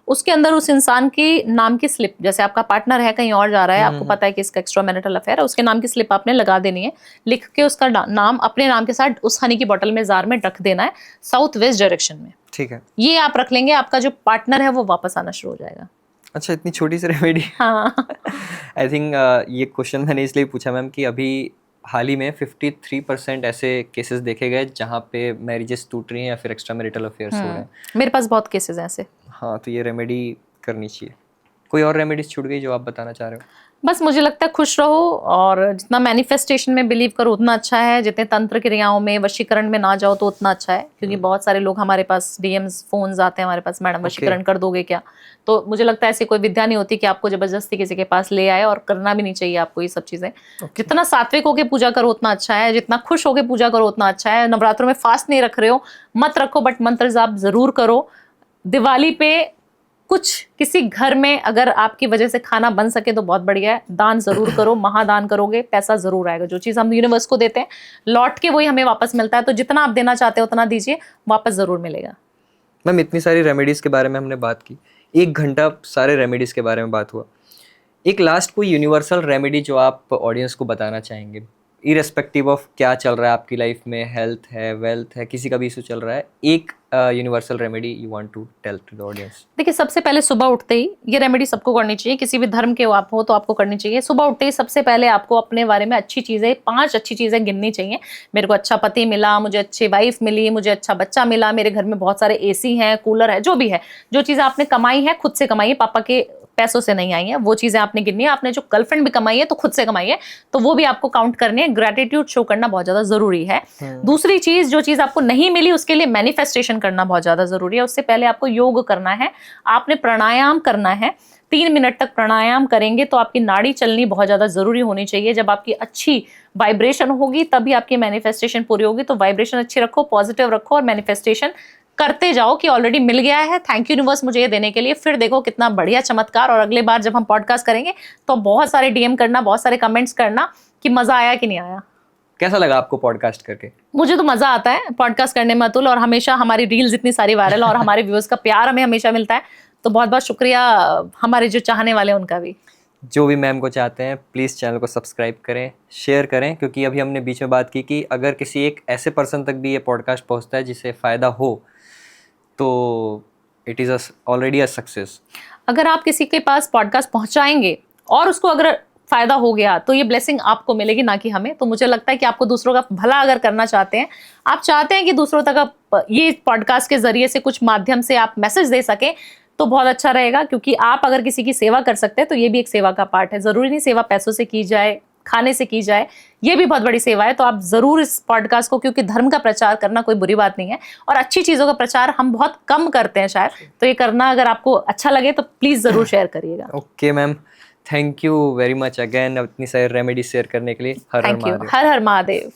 उसके अंदर उस इंसान की नाम की स्लिप, जैसे आपका पार्टनर है कहीं और जा रहा है, आपको पता है कि इसका एक्स्ट्रा मैरिटल अफेयर है, उसके नाम की स्लिप आपने लगा देनी है, लिख के उसका नाम अपने नाम के साथ उस हनी की बोतल में जार में रख देना है, साउथ वेस्ट डायरेक्शन में। ठीक है। ये आप रख लेंगे, आपका जो पार्टनर है वो वापस आना शुरू हो जाएगा। अच्छा, इतनी छोटी सी रेमेडी। हाँ। आई थिंक ये क्वेश्चन मैंने इसलिए पूछा मैम कि अभी हाल ही में 53% ऐसे केसेस देखे गए जहाँ पे मैरिजेस टूट रही हैं या फिर एक्स्ट्रा मैरिटल अफेयर्स हो रहे हैं। मेरे पास बहुत केसेस हैं ऐसे। हाँ, तो ये रेमेडी करनी चाहिए। कोई और रेमेडीज छूट गई जो आप बताना चाह रहे हो? बस मुझे लगता है खुश रहो, और जितना मैनिफेस्टेशन में बिलीव करो उतना अच्छा है, जितने तंत्र क्रियाओं में वशीकरण में ना जाओ तो उतना अच्छा है, क्योंकि बहुत सारे लोग हमारे पास डीएम्स फोन्स आते हैं हमारे पास, मैडम वशीकरण कर दोगे क्या? तो मुझे लगता है ऐसी कोई विद्या नहीं होती कि आपको जबरदस्ती किसी के पास ले आए, और करना भी नहीं चाहिए आपको ये सब चीजें। जितना सात्विक होके पूजा करो उतना अच्छा है, जितना खुश होके पूजा करो उतना अच्छा है। नवरात्रों में फास्ट नहीं रख रहे हो मत रखो, बट मंत्र जाप जरूर करो। दिवाली पे कुछ किसी घर में अगर आपकी वजह से खाना बन सके तो बहुत बढ़िया है, दान जरूर करो, महादान करोगे पैसा जरूर आएगा। जो चीज़ हम यूनिवर्स को देते हैं लौट के वही हमें वापस मिलता है, तो जितना आप देना चाहते हो उतना दीजिए, वापस जरूर मिलेगा। मैम, इतनी सारी रेमेडीज के बारे में हमने बात की, 1 घंटा सारे रेमेडीज के बारे में बात हुआ। एक लास्ट कोई यूनिवर्सल रेमेडी जो आप ऑडियंस को बताना चाहेंगे, इरेस्पेक्टिव ऑफ क्या चल रहा है आपकी लाइफ में, हेल्थ है, वेल्थ है, किसी का भी इशू चल रहा है, एक universal remedy you want to tell to the audience. देखिए, सबसे पहले सुबह उठते ही ये रेमेडी सबको करनी चाहिए, किसी भी धर्म के आप हो तो आपको करनी चाहिए। सुबह उठते ही सबसे पहले आपको अपने बारे में अच्छी चीजें, 5 अच्छी चीजें गिननी चाहिए। मेरे को अच्छा पति मिला, मुझे अच्छी वाइफ मिली, मुझे अच्छा बच्चा मिला, मेरे घर में बहुत सारे एसी हैं, कूलर है, जो भी है, जो चीजें आपने कमाई है खुद से कमाई है, पापा के पैसों से नहीं आई है, वो चीजें आपने गिननी है। आपने जो गर्लफ्रेंड भी कमाई है तो खुद से कमाई है, तो वो भी आपको काउंट करनी है। ग्रेटिट्यूड शो करना बहुत ज्यादा जरूरी है। दूसरी चीज, जो चीज आपको नहीं मिली उसके लिए मैनिफेस्टेशन करना बहुत ज्यादा जरूरी है। उससे पहले आपको योग करना है, आपने प्राणायाम करना है। 3 मिनट तक प्राणायाम करेंगे तो आपकी नाड़ी चलनी बहुत ज्यादा जरूरी होनी चाहिए। जब आपकी अच्छी वाइब्रेशन होगी तभी आपकी मैनिफेस्टेशन पूरी होगी। तो वाइब्रेशन अच्छी रखो, पॉजिटिव रखो, और मैनिफेस्टेशन करते जाओ कि ऑलरेडी मिल गया है, थैंक यू यूनिवर्स मुझे ये देने के लिए। फिर देखो कितना बढ़िया चमत्कार। और अगले बार जब हम पॉडकास्ट करेंगे तो बहुत सारे डीएम करना, बहुत सारे कमेंट्स करना कि मजा आया कि नहीं आया। कैसा लगा आपको पॉडकास्ट करके? मुझे तो मजा आता है पॉडकास्ट करने में अतुल, और हमेशा हमारी रील्स इतनी सारी वायरल, और हमारे व्यूअर्स का प्यार हमें हमेशा मिलता है, तो बहुत बहुत शुक्रिया हमारे जो चाहने वाले हैं उनका भी। जो भी मैम को चाहते हैं प्लीज़ चैनल को सब्सक्राइब करें, शेयर करें, क्योंकि अभी हमने बीच में बात की कि अगर किसी एक ऐसे पर्सन तक भी ये पॉडकास्ट पहुंचता है जिसे फ़ायदा हो तो it is already a success. अगर आप किसी के पास पॉडकास्ट पहुंचाएंगे और उसको अगर फायदा हो गया तो ये ब्लेसिंग आपको मिलेगी, ना कि हमें। तो मुझे लगता है कि आपको दूसरों का भला अगर करना चाहते हैं, आप चाहते हैं कि दूसरों तक ये पॉडकास्ट के जरिए से कुछ माध्यम से आप मैसेज दे सकें, तो बहुत अच्छा रहेगा। क्योंकि आप अगर किसी की सेवा कर सकते हैं तो ये भी एक सेवा का पार्ट है। जरूरी नहीं सेवा पैसों से की जाए, खाने से की जाए, ये भी बहुत बड़ी सेवा है। तो आप जरूर इस पॉडकास्ट को, क्योंकि धर्म का प्रचार करना कोई बुरी बात नहीं है, और अच्छी चीजों का प्रचार हम बहुत कम करते हैं शायद, तो ये करना अगर आपको अच्छा लगे तो प्लीज जरूर शेयर करिएगा। Okay ma'am, thank you very much again इतनी सारी रेमेडी शेयर करने के लिए। हर हर थैंक यू। महादेव। हर हर महादेव।